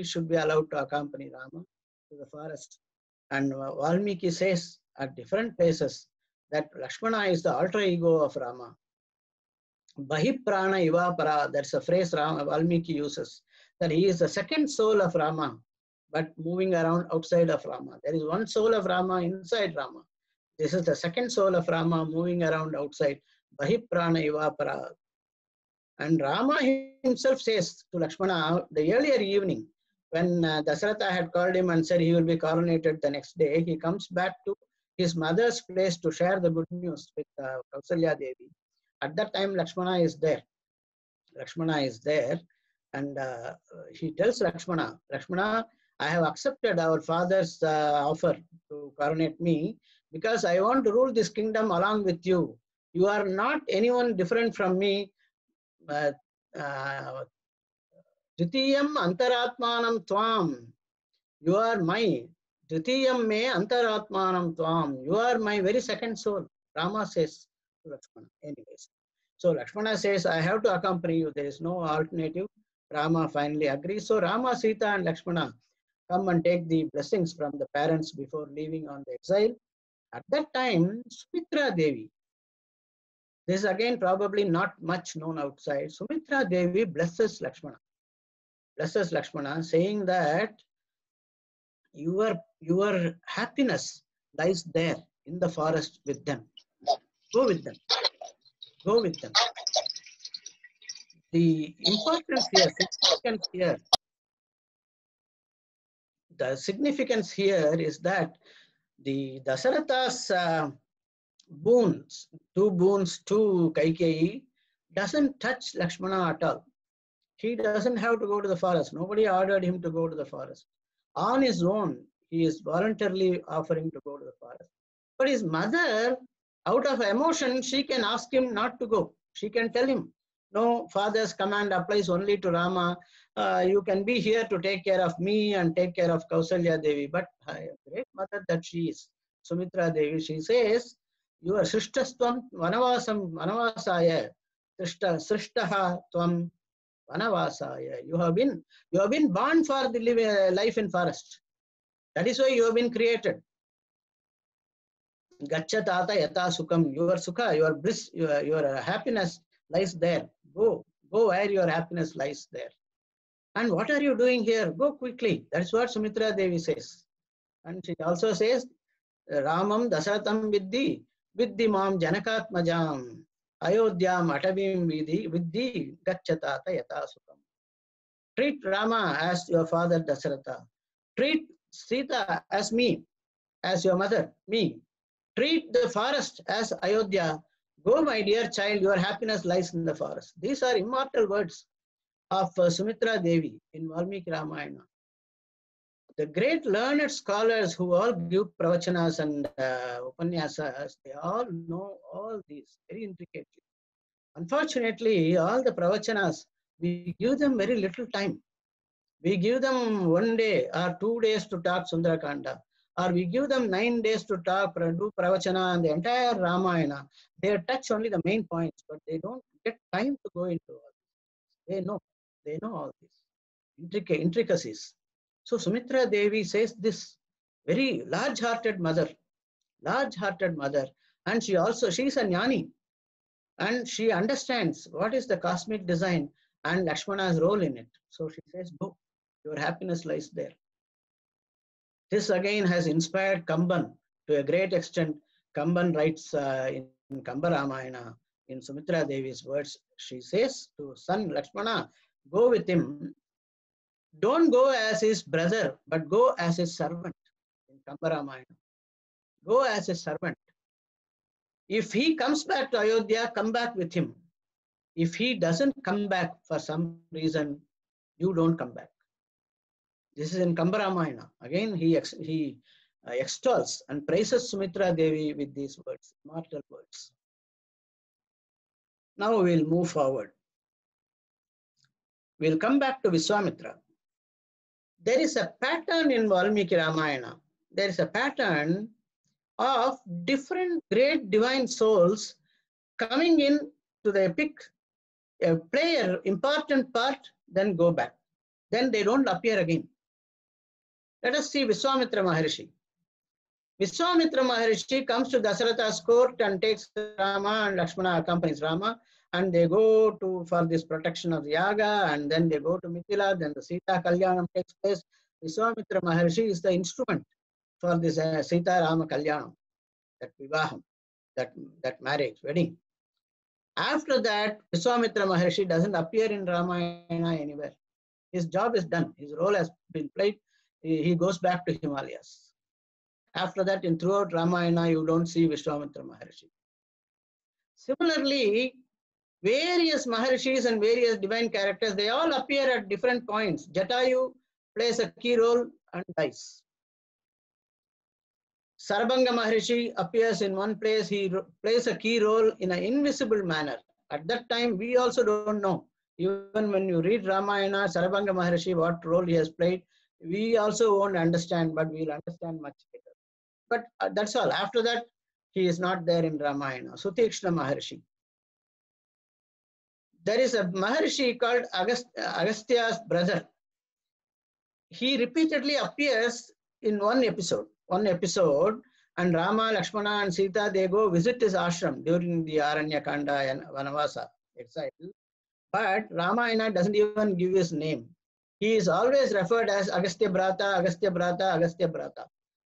should be allowed to accompany Rama to the forest. And Valmiki says at different places that Lakshmana is the alter ego of Rama. Bahiprana Ivapara, that's a phrase Valmiki uses, that he is the second soul of Rama, but moving around outside of Rama. There is one soul of Rama inside Rama. This is the second soul of Rama moving around outside. Bahiprana Ivapara. And Rama himself says to Lakshmana the earlier evening, when Dasaratha had called him and said he will be coronated the next day, he comes back to his mother's place to share the good news with Kausalya Devi. At that time, Lakshmana is there. And he tells Lakshmana, I have accepted our father's offer to coronate me because I want to rule this kingdom along with you. You are not anyone different from me. Dvitiyam antaratmanam tvam. You are my Dvitiyam me antaratmanam tvam. You are my very second soul. Rama says to Lakshmana. Anyways, so Lakshmana says, I have to accompany you. There is no alternative. Rama finally agrees. So Rama, Sita and Lakshmana come and take the blessings from the parents before leaving on the exile. At that time, Sumitra Devi, this is again probably not much known outside. Sumitra Devi blesses Lakshmana, saying that your happiness lies there in the forest with them. Go with them. The significance here is that the Dasaratha's two boons to Kaikeyi doesn't touch Lakshmana at all. He doesn't have to go to the forest. Nobody ordered him to go to the forest. On his own, he is voluntarily offering to go to the forest. But his mother, out of emotion, she can ask him not to go. She can tell him, no, father's command applies only to Rama. You can be here to take care of me and take care of Kausalya Devi. But great mother that she is, Sumitra Devi, she says, you are Srishtastvam Vanavasaya, Srishtaha Tvam Vanavasaya. You have been born for the life in forest. That is why you have been created. Gachatata yata sukam. Your sukha, your bliss, your happiness lies there. Go where your happiness lies there. And what are you doing here? Go quickly. That's what Sumitra Devi says. And she also says, Ramam Dasaratham Viddi Mam Janakatmajam Ayodhyam Atavim Viddi Gachatata yata sukam. Treat Rama as your father Dasaratha. Treat Sita as me, as your mother, me. Treat the forest as Ayodhya. Go, my dear child, your happiness lies in the forest. These are immortal words of Sumitra Devi in Valmiki Ramayana. The great learned scholars who all give pravachanas and upanyasas, they all know all these very intricately. Unfortunately, all the pravachanas, we give them very little time. We give them 1 day or 2 days to talk Sundarakanda. or we give them 9 days to talk, do pravachana and the entire Ramayana, they touch only the main points, but they don't get time to go into all this. They know all these intricacies. So Sumitra Devi says this, very large-hearted mother, and she is a jnani, and she understands what is the cosmic design and Lakshmana's role in it. So she says, go, your happiness lies there. This again has inspired Kamban to a great extent. Kamban writes in Kamba Ramayana, in Sumitra Devi's words, she says to son Lakshmana, go with him. Don't go as his brother, but go as his servant. In Kamba Ramayana, go as his servant. If he comes back to Ayodhya, come back with him. If he doesn't come back for some reason, you don't come back. This is in Kamba Ramayana. Again, he extols and praises Sumitra Devi with these words, immortal words. Now we'll move forward. We'll come back to Vishwamitra. There is a pattern in Valmiki Ramayana. There is a pattern of different great divine souls coming in to the epic, play an important part, then go back. Then they don't appear again. Let us see Vishwamitra Maharishi. Vishwamitra Maharishi comes to Dasaratha's court and takes Rama, and Lakshmana accompanies Rama, and they go for this protection of the yaga, and then they go to Mithila, then the Sita Kalyanam takes place. Vishwamitra Maharishi is the instrument for this Sita Rama Kalyanam, that Vivaham, that marriage, wedding. After that, Vishwamitra Maharishi doesn't appear in Ramayana anywhere. His job is done. His role has been played. He goes back to Himalayas. After that, throughout Ramayana, you don't see Vishwamitra Maharishi. Similarly, various Maharishis and various divine characters, they all appear at different points. Jatayu plays a key role and dies. Sarabanga Maharishi appears in one place. He plays a key role in an invisible manner. At that time, we also don't know. Even when you read Ramayana, Sarabanga Maharishi, what role he has played, we also won't understand, but we'll understand much later. But that's all. After that, he is not there in Ramayana. Sutikshna Maharishi. There is a Maharishi called Agastya's brother. He repeatedly appears in one episode, and Rama, Lakshmana and Sita, they go visit his ashram during the Aranyakanda and Vanavasa exile. But Ramayana doesn't even give his name. He is always referred as Agastya Brata, Agastya Brata, Agastya Brata,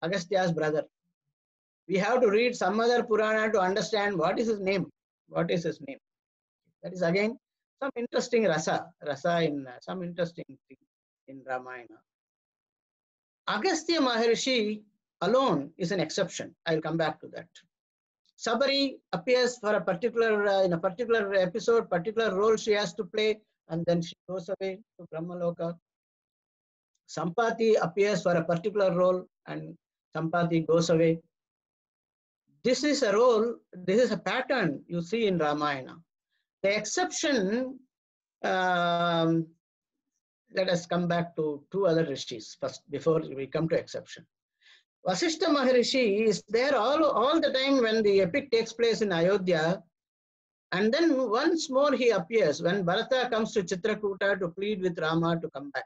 Agastya's brother. We have to read some other Purana to understand what is his name. What is his name? That is again some interesting rasa in some interesting thing in Ramayana. Agastya Maharishi alone is an exception. I'll come back to that. Sabari appears for a particular, in a particular episode, particular role she has to play, and then she goes away to Brahmaloka. Sampati appears for a particular role, and Sampati goes away. This is a role, this is a pattern you see in Ramayana. The exception, let us come back to two other rishis first before we come to exception. Vasishtha Maharishi is there all the time when the epic takes place in Ayodhya, and then once more he appears when Bharata comes to Chitrakuta to plead with Rama to come back.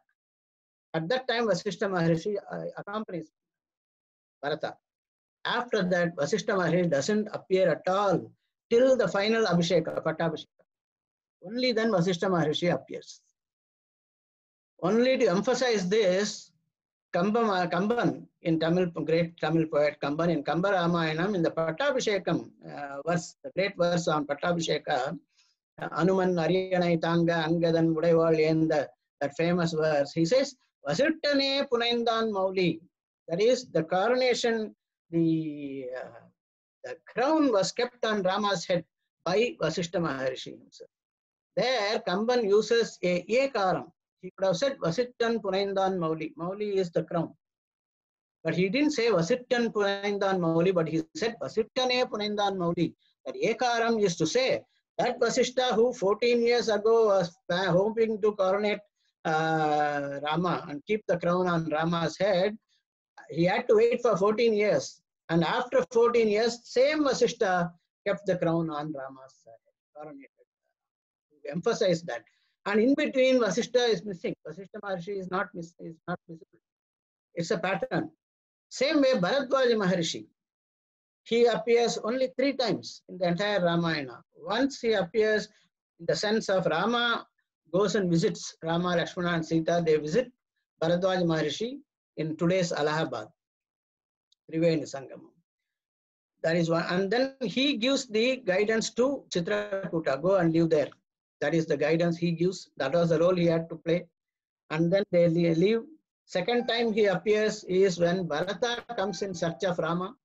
At that time, Vasishtha Maharishi accompanies Bharata. After that, Vasishtha Maharishi doesn't appear at all till the final Abhisheka, Pattabhisheka. Only then Vasishtha Maharishi appears. Only to emphasize this, Kamban in Tamil, great Tamil poet Kamban in Kamba Ramayanam, in the Pattabhishekam verse, the great verse on Pattabhisheka, Anuman Ariyanai Tanga Angadan Udaival in that famous verse, he says, Vasittane Punaindan Mauli. That is, the coronation, the crown was kept on Rama's head by Vasishtha Maharishi himself. There, Kamban uses a ekaram. He could have said Vasittan Punaindan Mauli. Mauli is the crown. But he didn't say Vasittan Punaindan Mauli, but he said Vasittane Punaindan Mauli. That ekaram is to say that Vasishtha who 14 years ago was hoping to coronate Rama and keep the crown on Rama's head, he had to wait for 14 years. And after 14 years, same Vasishtha kept the crown on Rama's head, coronated. To emphasize that. And in between, Vasishtha is missing. Vasishtha Maharshi is not visible. It's a pattern. Same way, Bharadwaja Maharishi. He appears only 3 times in the entire Ramayana. Once he appears in the sense of Rama goes and visits Rama, Lakshmana and Sita. They visit Bharadwaja Maharishi in today's Allahabad, Triveni Sangamam. That is one. And then he gives the guidance to Chitrakuta, go and live there. That is the guidance he gives. That was the role he had to play. And then they leave. Second time he appears is when Bharata comes in search of Rama.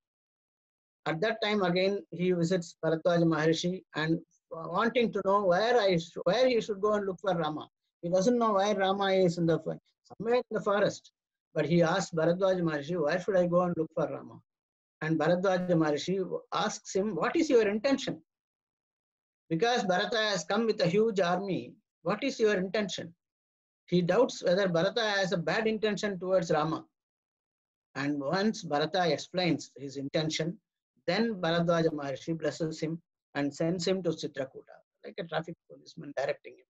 At that time again he visits Bharadwaja Maharishi and wanting to know where he should go and look for Rama. He doesn't know where Rama is somewhere in the forest. But he asks Bharadwaja Maharishi, where should I go and look for Rama? And Bharadwaja Maharishi asks him, what is your intention? Because Bharata has come with a huge army, what is your intention? He doubts whether Bharata has a bad intention towards Rama. And once Bharata explains his intention, then Bharadwaja Maharishi blesses him and sends him to Chitrakuta, like a traffic policeman directing him.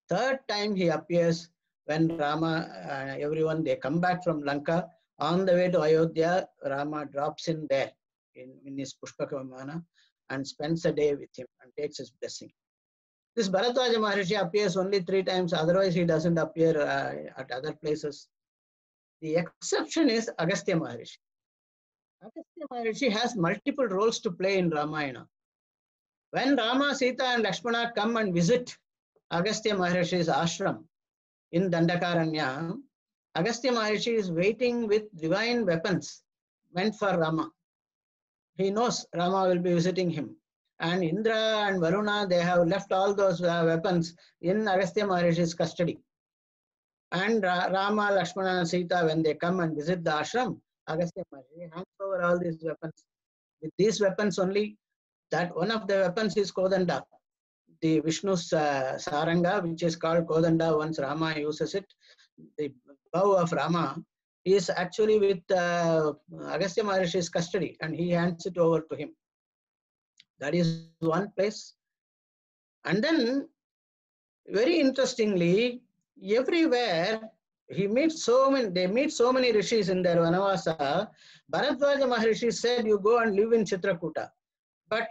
Third time he appears when Rama, everyone, they come back from Lanka. On the way to Ayodhya, Rama drops in there in his Pushpaka Vimana and spends a day with him and takes his blessing. This Bharadwaja Maharishi appears only 3 times, otherwise he doesn't appear at other places. The exception is Agastya Maharishi. Agastya Maharishi has multiple roles to play in Ramayana. When Rama, Sita and Lakshmana come and visit Agastya Maharishi's ashram in Dandakaranya, Agastya Maharishi is waiting with divine weapons meant for Rama. He knows Rama will be visiting him. And Indra and Varuna, they have left all those weapons in Agastya Maharishi's custody. And Rama, Lakshmana and Sita, when they come and visit the ashram, Agastya Maharishi hands over all these weapons. With these weapons only, that one of the weapons is Kodanda, the Vishnu's Saranga, which is called Kodanda once Rama uses it. The bow of Rama is actually with Agastya Maharishi's custody and he hands it over to him. That is one place. And then, very interestingly, everywhere they meet so many rishis in their Vanavasa. Bharadwaja Maharishi said, you go and live in Chitrakuta. But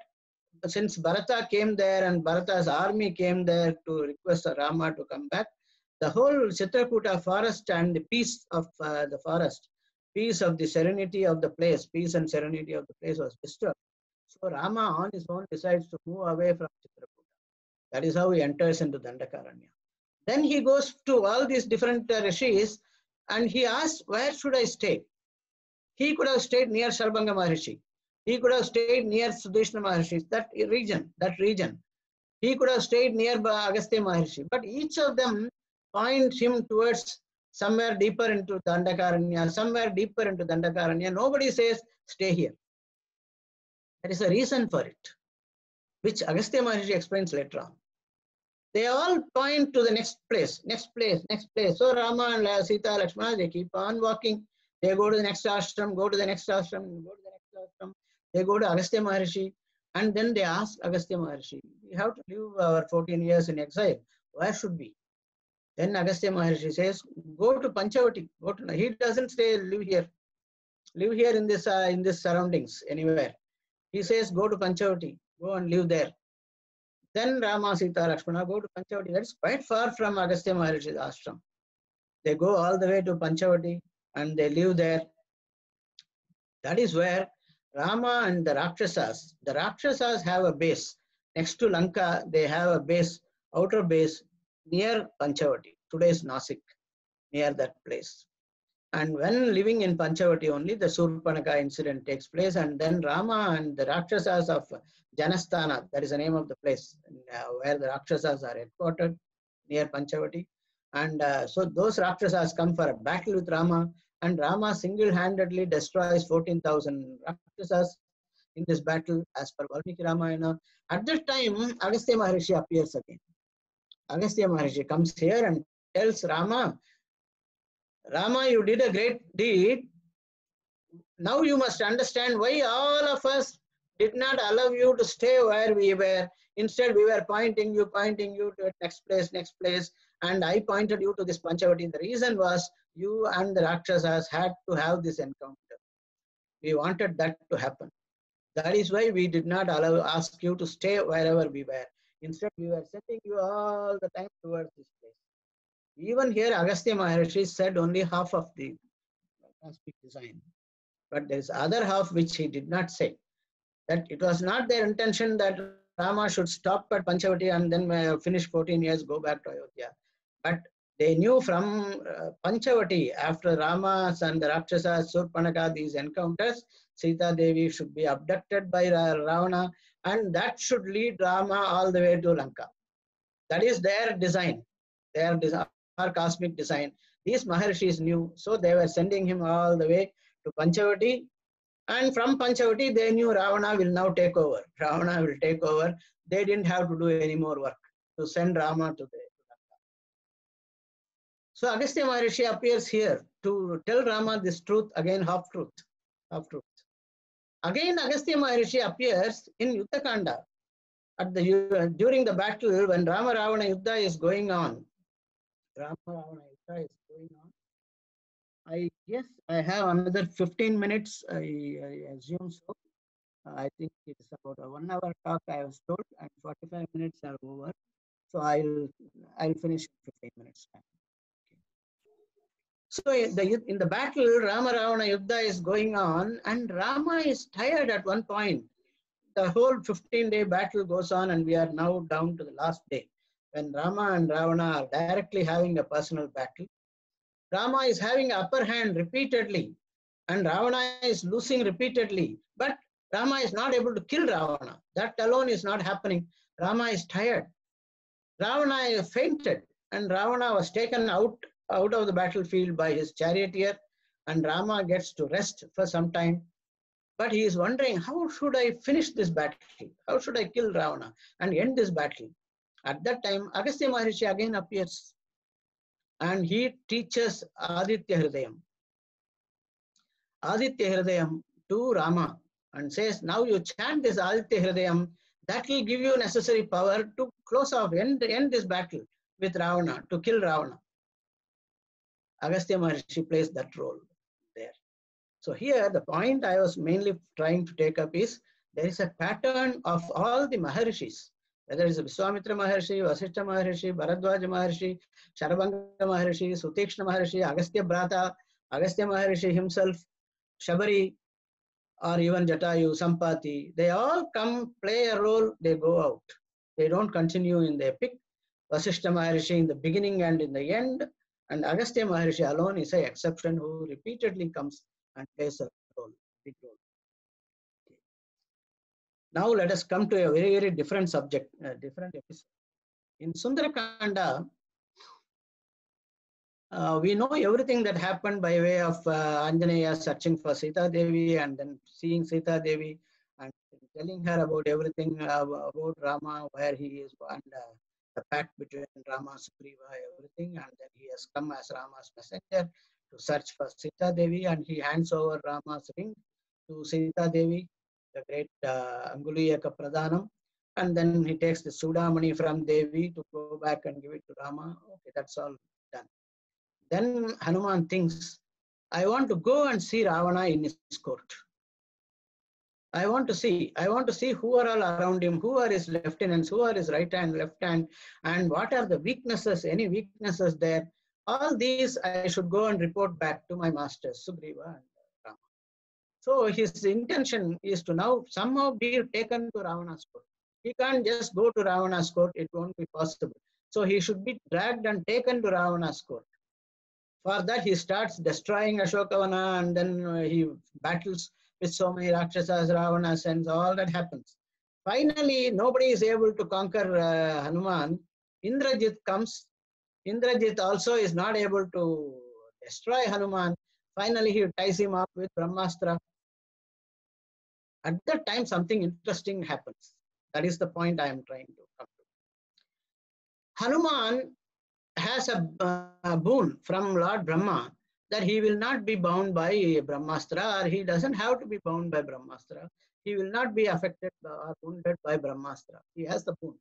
since Bharata came there and Bharata's army came there to request Rama to come back, the whole Chitrakuta forest and the peace of the forest, peace of the serenity of the place, peace and serenity of the place was disturbed. So Rama on his own decides to move away from Chitrakuta. That is how he enters into Dandakaranya. Then he goes to all these different rishis and he asks, where should I stay? He could have stayed near Sharbanga Maharishi. He could have stayed near Sudeshna Maharishi, that region. He could have stayed near Agastya Maharishi. But each of them point him towards somewhere deeper into Dandakaranya, Nobody says, stay here. There is a reason for it, which Agastya Maharishi explains later on. They all point to the next place. So Rama and Sita, Lakshmana, they keep on walking. They go to the next ashram, They go to Agastya Maharishi, and then they ask Agastya Maharishi, we have to live our 14 years in exile. Where should we? Then Agastya Maharishi says, go to Panchavati. He doesn't say, live here. Live here in this surroundings, anywhere. He says, go to Panchavati. Go and live there. Then Rama, Sita, Lakshmana go to Panchavati. That is quite far from Agastya Maharishi's ashram. They go all the way to Panchavati and they live there. That is where Rama and the Rakshasas have a base. Next to Lanka, they have a base, outer base near Panchavati. Today's Nasik, near that place. And when living in Panchavati only, the Surpanaka incident takes place, and then Rama and the Rakshasas of Janasthana, that is the name of the place where the Rakshasas are headquartered, near Panchavati. And so those Rakshasas come for a battle with Rama, and Rama single-handedly destroys 14,000 Rakshasas in this battle as per Valmiki Ramayana. At that time, Agastya Maharishi appears again. Agastya Maharishi comes here and tells Rama, you did a great deed, now you must understand why all of us did not allow you to stay where we were. Instead, we were pointing you to next place, and I pointed you to this Panchavati. The reason was you and the Rakshasas had to have this encounter. We wanted that to happen. That is why we did not ask you to stay wherever we were. Instead, we were sending you all the time towards this place. Even here, Agastya Maharshi said only half of the cosmic design. But there is other half which he did not say. That it was not their intention that Rama should stop at Panchavati and then finish 14 years, go back to Ayodhya. But they knew from Panchavati, after Rama's and the Rakshasas, Surpanaka, these encounters, Sita Devi should be abducted by Ravana, and that should lead Rama all the way to Lanka. That is their design, our cosmic design. These Maharshis knew, so they were sending him all the way to Panchavati. And from Panchavati, they knew Ravana will now take over. Ravana will take over. They didn't have to do any more work to send Rama to the Lanka. So Agastya Maharishi appears here to tell Rama this truth, again half truth. Again Agastya Maharishi appears in Yuddhakanda during the battle when Rama Ravana Yuddha is going on. I guess I have another 15 minutes, I assume so. I think it's about a 1 hour talk I was told, and 45 minutes are over. So I'll finish in 15 minutes time. So in the battle, Rama Ravana Yuddha is going on, and Rama is tired at one point. The whole 15-day battle goes on, and we are now down to the last day, when Rama and Ravana are directly having a personal battle. Rama is having upper hand repeatedly, and Ravana is losing repeatedly. But Rama is not able to kill Ravana. That alone is not happening. Rama is tired. Ravana fainted, and Ravana was taken out of the battlefield by his charioteer, and Rama gets to rest for some time. But he is wondering, how should I finish this battle? How should I kill Ravana and end this battle? At that time, Agastya Maharishi again appears, and he teaches Aditya Hridayam to Rama, and says, now you chant this Aditya Hridayam, that will give you necessary power to close off, end this battle with Ravana, to kill Ravana. Agastya Maharishi plays that role there. So here, the point I was mainly trying to take up is, there is a pattern of all the Maharishis, whether it's Vishwamitra Maharshi, Vasishtha Maharshi, Bharadwaja Maharshi, Sharabanga Maharshi, Sutikshna Maharshi, Agastya Brata, Agastya Maharshi himself, Shabari, or even Jatayu, Sampati, they all come, play a role, they go out. They don't continue in the epic. Vasishtha Maharshi in the beginning and in the end, and Agastya Maharshi alone is an exception who repeatedly comes and plays a role, big role. Okay. Now let us come to a very, very different subject, different episode. In Sundarakanda, we know everything that happened by way of Anjaneya searching for Sita Devi and then seeing Sita Devi and telling her about everything about Rama, where he is, and the pact between Rama, Sugriva, everything, and then he has come as Rama's messenger to search for Sita Devi, and he hands over Rama's ring to Sita Devi, the great Anguliyaka Pradhanam, and then he takes the Sudamani from Devi to go back and give it to Rama. Okay, that's all done. Then Hanuman thinks, I want to go and see Ravana in his court. I want to see who are all around him, who are his lieutenants, who are his right hand, left hand, and what are the weaknesses, any weaknesses there. All these I should go and report back to my masters, Sugriva and Rama. So his intention is to now somehow be taken to Ravana's court. He can't just go to Ravana's court, it won't be possible. So he should be dragged and taken to Ravana's court. For that, he starts destroying Ashokavana, and then he battles with so many Rakshasas, Ravana sends, all that happens. Finally, nobody is able to conquer Hanuman. Indrajit comes. Indrajit also is not able to destroy Hanuman. Finally, he ties him up with Brahmastra. At that time, something interesting happens. That is the point I am trying to come to. Hanuman has a boon from Lord Brahma that he will not be bound by Brahmastra, or he doesn't have to be bound by Brahmastra. He will not be affected or wounded by Brahmastra. He has the boon.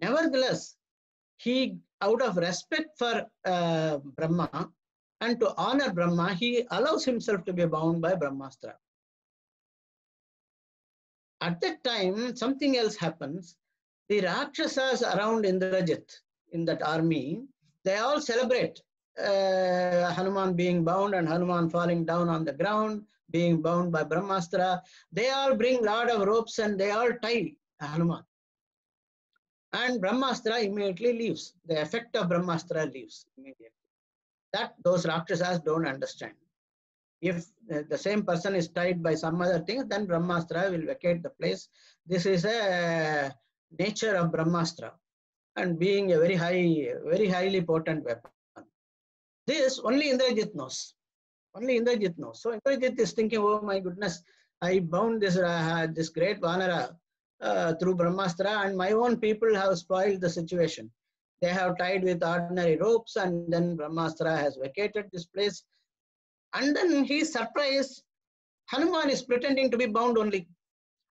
Nevertheless, he, out of respect for Brahma and to honor Brahma, he allows himself to be bound by Brahmastra. At that time, something else happens. The Rakshasas around Indrajit in that army, they all celebrate Hanuman being bound and Hanuman falling down on the ground, being bound by Brahmastra. They all bring lot of ropes and they all tie Hanuman. And Brahmastra immediately leaves. The effect of Brahmastra leaves immediately. That those Rakshasas don't understand. If the same person is tied by some other thing, then Brahmastra will vacate the place. This is a nature of Brahmastra, and being a very highly potent weapon. This only Indrajit knows. Only Indrajit knows. So Indrajit is thinking, oh my goodness, I bound this this great Vanara through Brahmastra, and my own people have spoiled the situation. They have tied with ordinary ropes, and then Brahmastra has vacated this place. And then he is surprised. Hanuman is pretending to be bound only.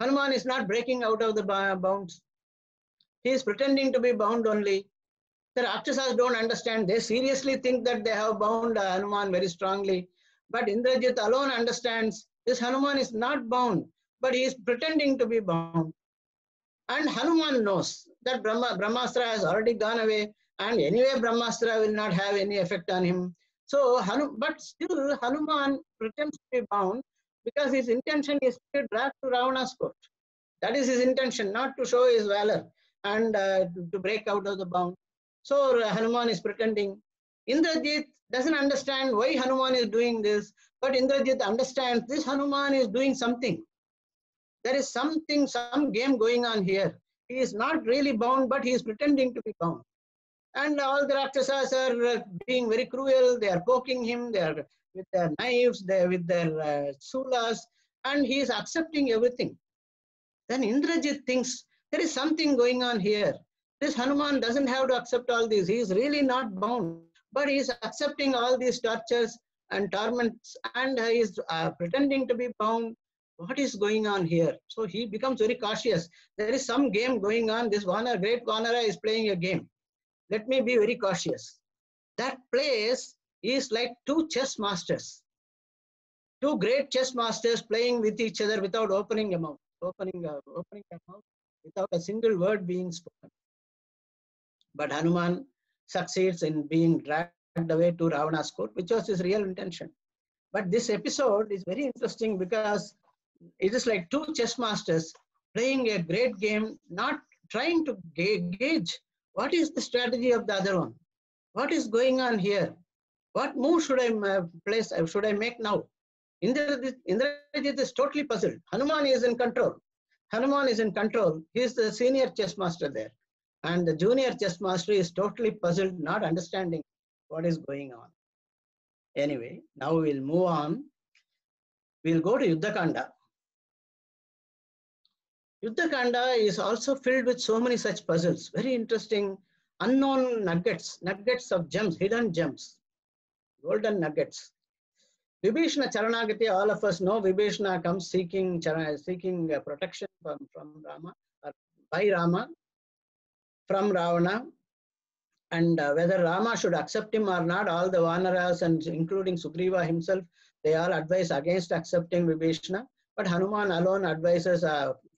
Hanuman is not breaking out of the bounds. He is pretending to be bound only. The Rakshasas don't understand. They seriously think that they have bound Hanuman very strongly. But Indrajit alone understands this Hanuman is not bound, but he is pretending to be bound. And Hanuman knows that Brahmastra has already gone away, and anyway Brahmastra will not have any effect on him. So, but still Hanuman pretends to be bound because his intention is to drag to Ravana's court. That is his intention, not to show his valor and to break out of the bound. So Hanuman is pretending. Indrajit doesn't understand why Hanuman is doing this, but Indrajit understands this Hanuman is doing something. There is something, some game going on here. He is not really bound, but he is pretending to be bound. And all the Rakshasas are being very cruel. They are poking him. They are with their knives, they are with their sulas, and he is accepting everything. Then Indrajit thinks there is something going on here. This Hanuman doesn't have to accept all this. He is really not bound, but he is accepting all these tortures and torments, and he is pretending to be bound. What is going on here? So he becomes very cautious. There is some game going on. This great Vanara is playing a game. Let me be very cautious. That place is like two chess masters. Two great chess masters playing with each other without opening a mouth, opening a mouth, without a single word being spoken. But Hanuman succeeds in being dragged away to Ravana's court, which was his real intention. But this episode is very interesting because it is like two chess masters playing a great game, not trying to gauge what is the strategy of the other one. What is going on here? What move should I place? Should I make now? Indrajit is totally puzzled. Hanuman is in control. Hanuman is in control. He is the senior chess master there. And the junior chess master is totally puzzled, not understanding what is going on. Anyway, now we'll move on. We'll go to Yuddhakanda. Yuddhakanda is also filled with so many such puzzles. Very interesting, unknown nuggets of gems, hidden gems, golden nuggets. Vibhishana Charanagati, all of us know Vibhishana comes seeking protection from Rama, or by Rama, from Ravana, and whether Rama should accept him or not, all the Vanaras and including Sugriva himself, they all advise against accepting Vibhishana, but Hanuman alone advises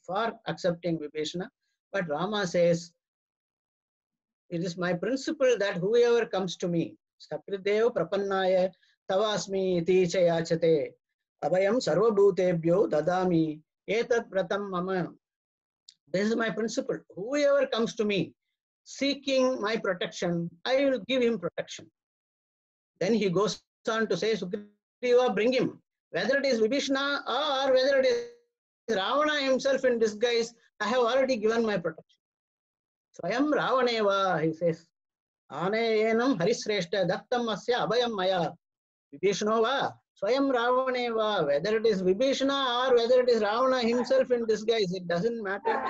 for accepting Vibhishana. But Rama says, it is my principle that whoever comes to me, Sakridev Prapannaya Tavasmi iti chayachate abhayam sarvabhutebhyo dadami etat pratam mama. This is my principle. Whoever comes to me seeking my protection, I will give him protection. Then he goes on to say, Sugriva, bring him. Whether it is Vibhishana or whether it is Ravana himself in disguise, I have already given my protection. Swayam Ravaneva, he says, Aneyenam Harisreshta Daktam Asya Abhayam Maya. Vibhishanova, Swayam Ravaneva, whether it is Vibhishana or whether it is Ravana himself in disguise, it doesn't matter.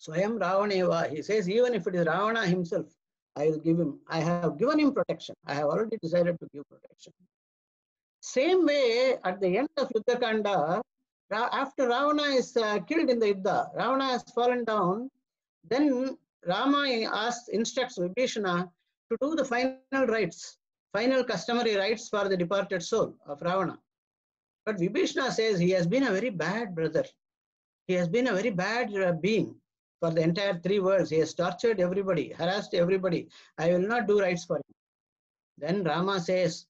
Swayam Ravaneva, he says, even if it is Ravana himself, I will give him, I have given him protection. I have already decided to give protection. Same way, at the end of Yuddha Kanda, after Ravana is killed in the Yuddha, Ravana has fallen down, then Rama instructs Vibhishana to do the final rites, final customary rites for the departed soul of Ravana. But Vibhishana says he has been a very bad brother. He has been a very bad being for the entire 3 worlds. He has tortured everybody, harassed everybody. I will not do rites for him. Then Rama says,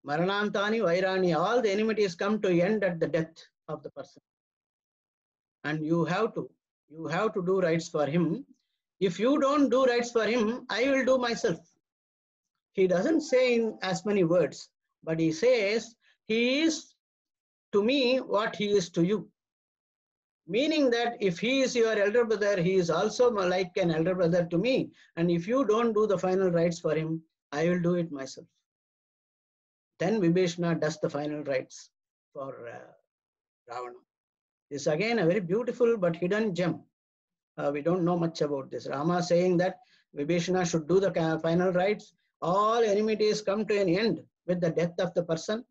Maranantani Vairani, all the enmities come to end at the death of the person. And you have to do rites for him. If you don't do rites for him, I will do myself. He doesn't say in as many words, but he says, he is to me what he is to you. Meaning that if he is your elder brother, he is also like an elder brother to me. And if you don't do the final rites for him, I will do it myself. Then Vibhishana does the final rites for Ravana. This is again a very beautiful but hidden gem. We don't know much about this. Rama saying that Vibhishana should do the final rites. All enmities come to an end with the death of the person.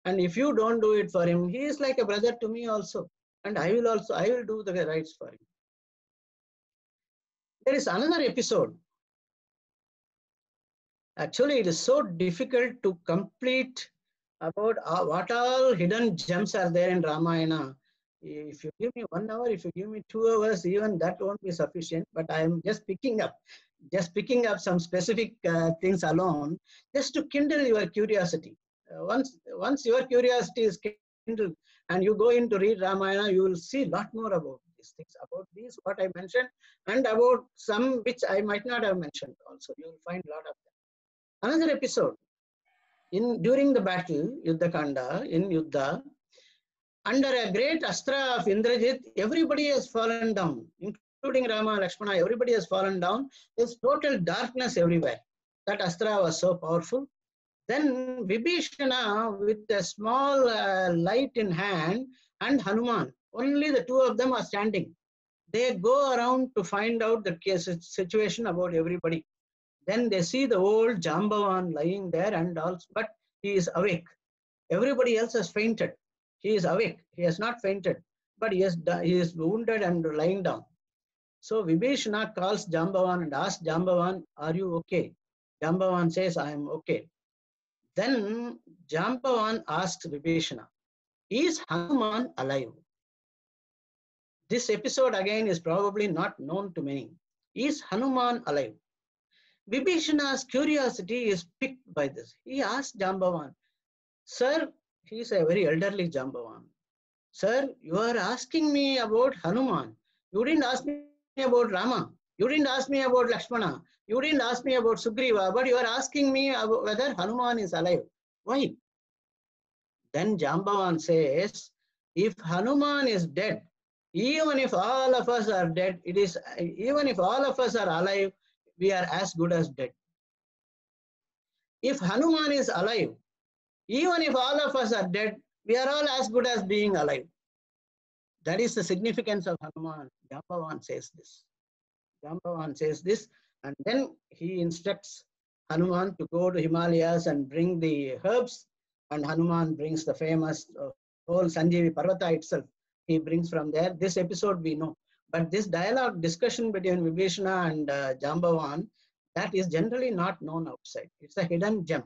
And if you don't do it for him, he is like a brother to me also. And I will do the rites for him. There is another episode. Actually, it is so difficult to complete about what all hidden gems are there in Ramayana. If you give me 1 hour, if you give me 2 hours, even that won't be sufficient. But I am just picking up some specific things alone, just to kindle your curiosity. Once your curiosity is kindled and you go in to read Ramayana, you will see a lot more about these things, about these what I mentioned, and about some which I might not have mentioned also. You will find a lot of them. Another episode, during the battle, Yuddha Kanda, in Yuddha, under a great astra of Indrajit, everybody has fallen down, including Rama, Lakshmana, everybody has fallen down. There's total darkness everywhere. That astra was so powerful. Then Vibhishana, with a small light in hand, and Hanuman, only the 2 of them are standing. They go around to find out the situation about everybody. Then they see the old Jambavan lying there, and also, but he is awake. Everybody else has fainted. He is awake. He has not fainted, but he is wounded and lying down. So Vibhishana calls Jambavan and asks Jambavan, "Are you okay?" Jambavan says, "I am okay." Then Jambavan asks Vibhishana, "Is Hanuman alive?" This episode again is probably not known to many. Is Hanuman alive? Vibhishana's curiosity is piqued by this. He asks Jambavan, "Sir," he is a very elderly Jambavan, "Sir, you are asking me about Hanuman. You didn't ask me about Rama. You didn't ask me about Lakshmana. You didn't ask me about Sugriva, but you are asking me about whether Hanuman is alive. Why?" Then Jambavan says, "If Hanuman is dead, even if all of us are dead, even if all of us are alive, we are as good as dead. If Hanuman is alive, even if all of us are dead, we are all as good as being alive." That is the significance of Hanuman. Jambavan says this. Jambavan says this, and then he instructs Hanuman to go to Himalayas and bring the herbs, and Hanuman brings the famous whole Sanjeevi Parvata itself. He brings from there. This episode we know. But this dialogue, discussion between Vibhishana and Jambavan, that is generally not known outside. It's a hidden gem.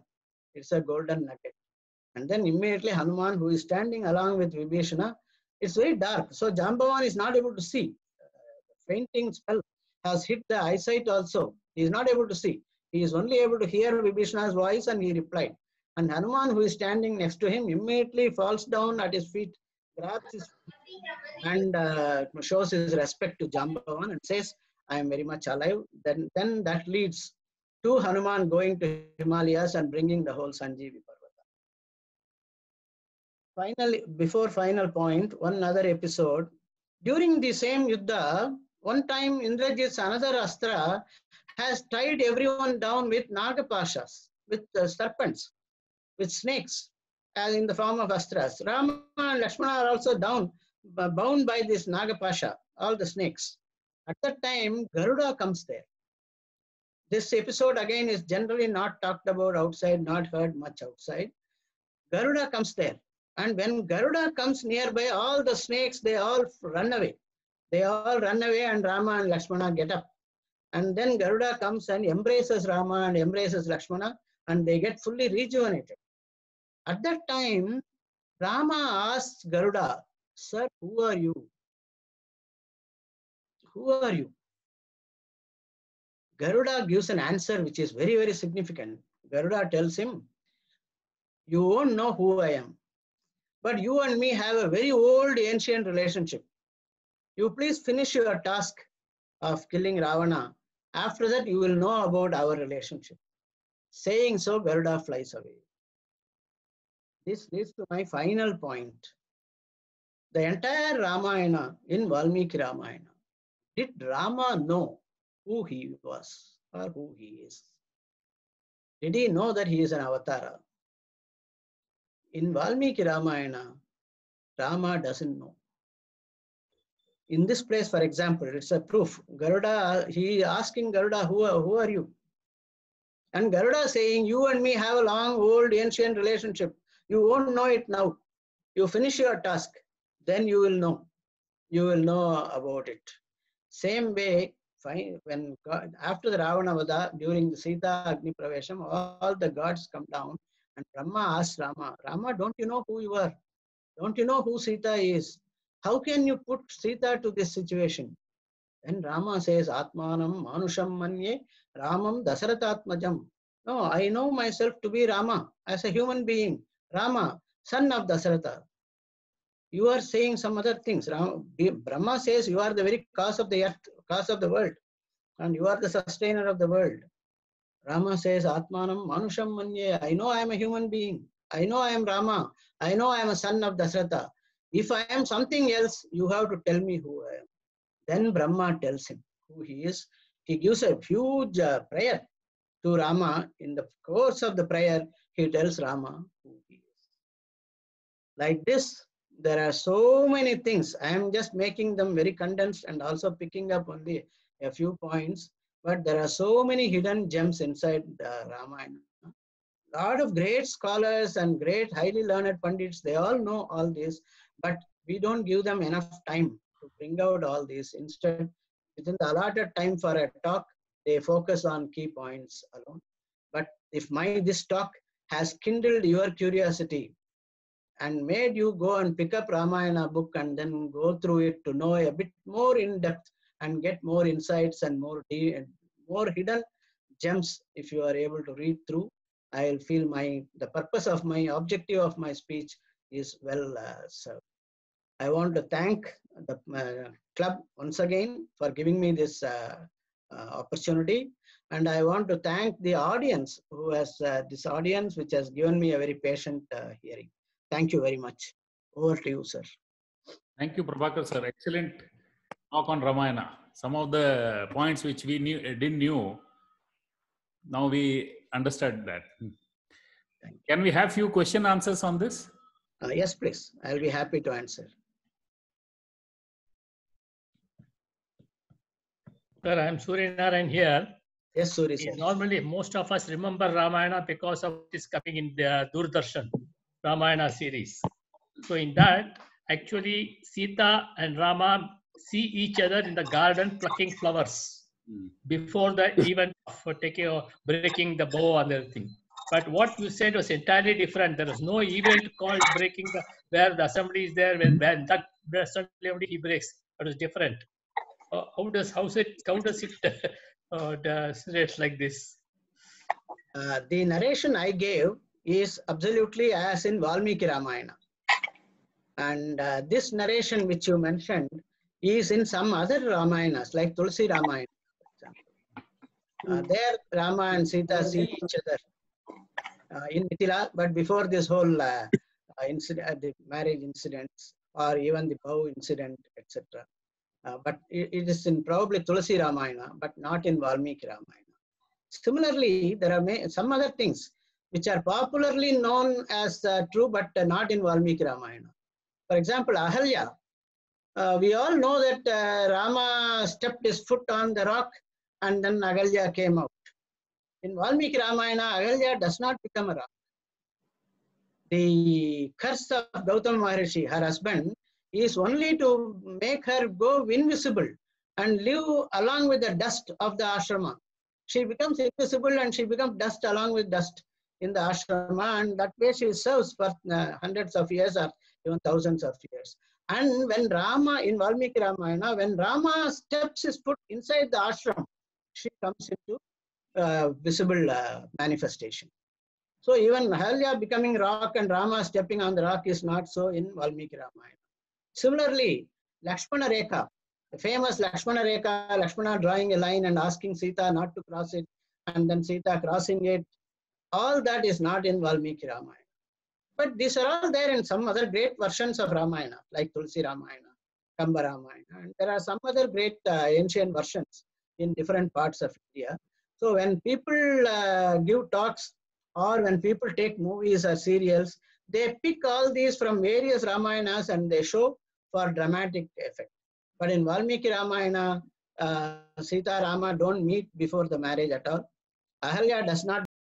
It's a golden nugget. And then immediately Hanuman, who is standing along with Vibhishana, it's very dark. So Jambavan is not able to see. The fainting spell has hit the eyesight also. He is not able to see. He is only able to hear Vibhishana's voice, and he replied. And Hanuman, who is standing next to him, immediately falls down at his feet, grabs his feet, and shows his respect to Jambavan and says, "I am very much alive." Then that leads to Hanuman going to Himalayas and bringing the whole Sanjeevi Parvata. Finally, before final point, one other episode. During the same Yuddha, one time Indrajit's another Astra has tied everyone down with Nagapashas, with serpents, with snakes, as in the form of Astras. Rama and Lakshmana are also bound by this Nagapasha, all the snakes. At that time, Garuda comes there. This episode again is generally not talked about outside, not heard much outside. Garuda comes there. And when Garuda comes nearby, all the snakes, they all run away. They all run away and Rama and Lakshmana get up. And then Garuda comes and embraces Rama and embraces Lakshmana, and they get fully rejuvenated. At that time, Rama asks Garuda, "Sir, who are you? Who are you?" Garuda gives an answer which is very, very significant. Garuda tells him, "You won't know who I am, but you and me have a very old ancient relationship. You please finish your task of killing Ravana. After that, you will know about our relationship." Saying so, Garuda flies away. This leads to my final point. The entire Ramayana in Valmiki Ramayana, did Rama know who he was or who he is? Did he know that he is an avatara? In Valmiki Ramayana, Rama doesn't know. In this place, for example, it's a proof. Garuda, he asking Garuda, who are you? And Garuda saying, you and me have a long, old, ancient relationship. You won't know it now. You finish your task, then you will know. You will know about it. Same way, when God, after the Ravana Vada, during the Sita Agni Pravesham, all the gods come down and Brahma asks Rama, Rama, don't you know who you are? Don't you know who Sita is? How can you put Sita to this situation? Then Rama says, Atmanam Manusham Manye Ramam Dasaratatmajam. No, I know myself to be Rama as a human being. Rama, son of Dasaratha. You are saying some other things. Brahma says you are the very cause of the earth, cause of the world, and you are the sustainer of the world. Rama says, Atmanam Manusham Manye. I know I am a human being. I know I am Rama. I know I am a son of Dasaratha. If I am something else, you have to tell me who I am. Then Brahma tells him who he is. He gives a huge prayer to Rama. In the course of the prayer, he tells Rama who he is. Like this, there are so many things. I am just making them very condensed and also picking up only a few points. But there are so many hidden gems inside Ramayana. A lot of great scholars and great highly learned Pandits, they all know all this, but we don't give them enough time to bring out all this. Instead, within the allotted time for a talk, they focus on key points alone. But if this talk has kindled your curiosity and made you go and pick up Ramayana book and then go through it to know a bit more in depth and get more insights and more hidden gems, if you are able to read through, I will feel the purpose of my objective of my speech is well served. I want to thank the club once again for giving me this opportunity, and I want to thank the audience who has this audience which has given me a very patient hearing. Thank you very much. Over to you, sir. Thank you, Prabhakar sir. Excellent talk on Ramayana. Some of the points which we didn't know, now we understood that. Can we have few question answers on this? Yes, please. I'll be happy to answer. Sir, I'm Suryanarayan here. Yes, Suri sir. Normally, most of us remember Ramayana because of this coming in the Doordarshan Ramayana series. So in that, actually, Sita and Rama see each other in the garden plucking flowers before the event of breaking the bow and everything. But what you said was entirely different. There is no event called breaking where the assembly is there, when that assembly only he breaks. That is different. How does it like this? The narration I gave is absolutely as in Valmiki Ramayana. And this narration which you mentioned is in some other Ramayanas, like Tulsi Ramayana, for example. There Rama and Sita see each other in Mithila, but before this whole incident, the marriage incidents or even the bow incident, etc. But it is in probably Tulsi Ramayana, but not in Valmiki Ramayana. Similarly, there are some other things which are popularly known as true, but not in Valmiki Ramayana. For example, Ahalya. We all know that Rama stepped his foot on the rock and then Ahalya came out. In Valmiki Ramayana, Ahalya does not become a rock. The curse of Gautama Maharishi, her husband, is only to make her go invisible and live along with the dust of the ashrama. She becomes invisible and she becomes dust along with dust in the ashrama, and that way she serves for hundreds of years or even thousands of years. And when Rama, in Valmiki Ramayana, when Rama steps his foot inside the ashram, she comes into visible manifestation. So even Ahalya becoming rock and Rama stepping on the rock is not so in Valmiki Ramayana. Similarly, Lakshmana Rekha, the famous Lakshmana Rekha, Lakshmana drawing a line and asking Sita not to cross it, and then Sita crossing it, all that is not in Valmiki Ramayana. But these are all there in some other great versions of Ramayana, like Tulsi Ramayana, Kamba Ramayana, and there are some other great ancient versions in different parts of India. So when people give talks or when people take movies or serials, they pick all these from various Ramayanas and they show for dramatic effect. But in Valmiki Ramayana, Sita Rama don't meet before the marriage at all. Ahalya does not